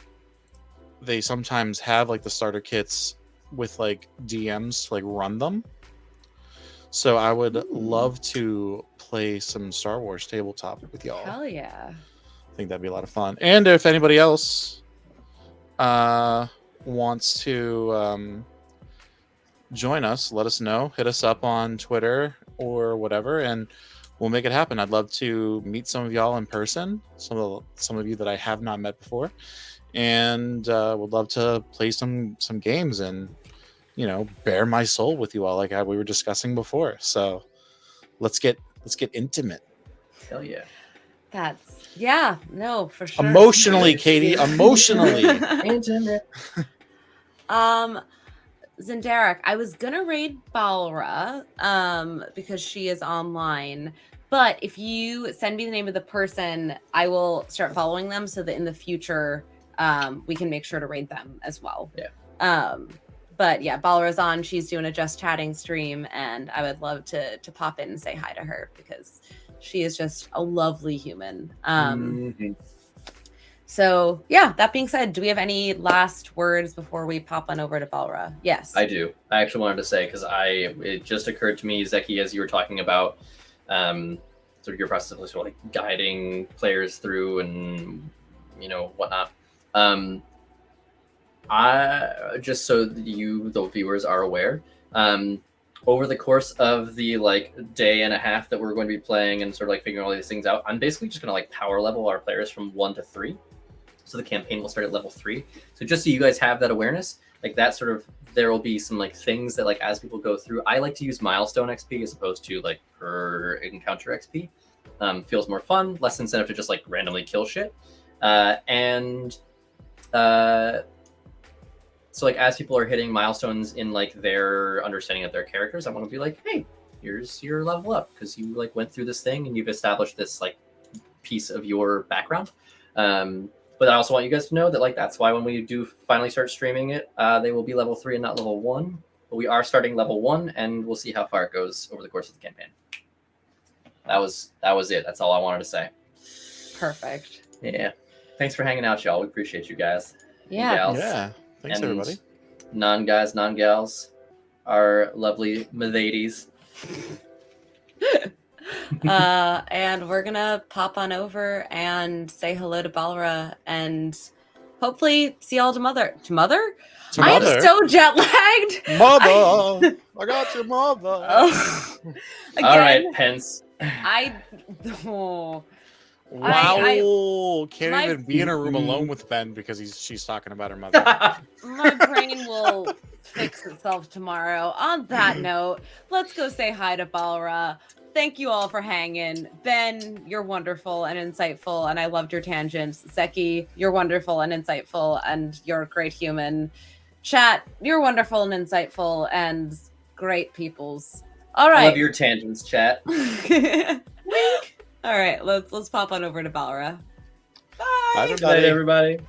they sometimes have like the starter kits with like DMs to like run them. So I would love to play some Star Wars tabletop with y'all. Hell yeah. I think that'd be a lot of fun. And if anybody else wants to join us, let us know. Hit us up on Twitter or whatever, and we'll make it happen. I'd love to meet some of y'all in person, some of you that I have not met before, and would love to play some games and, you know, bare my soul with you all like we were discussing before. So let's get intimate. Hell yeah. No, for sure. Emotionally, Katie, emotionally. Intimate. Zendarek, I was gonna raid Balra because she is online, but if you send me the name of the person, I will start following them so that in the future we can make sure to raid them as well. Yeah. But yeah, Balra's on. She's doing a Just Chatting stream, and I would love to pop in and say hi to her because she is just a lovely human. So yeah, that being said, do we have any last words before we pop on over to Balra? Yes. I do. I actually wanted to say, because it just occurred to me, Zeki, as you were talking about sort of your process of sort of like guiding players through and, you know, whatnot. I just so that you, the viewers, are aware, over the course of the like day and a half that we're going to be playing and sort of like figuring all these things out, I'm basically just going to like power level our players from 1 to 3. So the campaign will start at level 3. So just so you guys have that awareness, like that sort of, there will be some like things that like as people go through, I like to use milestone XP as opposed to like per encounter XP. Feels more fun, less incentive to just like randomly kill shit. So like as people are hitting milestones in like their understanding of their characters, I want to be like, hey, here's your level up because you like went through this thing and you've established this like piece of your background. But I also want you guys to know that like that's why when we do finally start streaming it, they will be level 3 and not level 1. But we are starting level 1, and we'll see how far it goes over the course of the campaign. That was it. That's all I wanted to say. Perfect. Yeah. Thanks for hanging out, y'all. We appreciate you guys. Yeah. Gals. Yeah. Thanks, And everybody. Non-guys, non-gals, our lovely ladies. And we're gonna pop on over and say hello to Balra and hopefully see y'all to mother. I am so jet lagged. Mother, I got your mother. Again, All right, Pence. Wow, can't my- even be in a room alone with Ben because she's talking about her mother. My brain will fix itself tomorrow. On that note, let's go say hi to Balra. Thank you all for hanging. Ben, you're wonderful and insightful, and I loved your tangents. Zeki, you're wonderful and insightful, and you're a great human. Chat, you're wonderful and insightful, and great peoples. All right. I love your tangents, chat. All right, let's pop on over to Balra. Bye, Good night, everybody.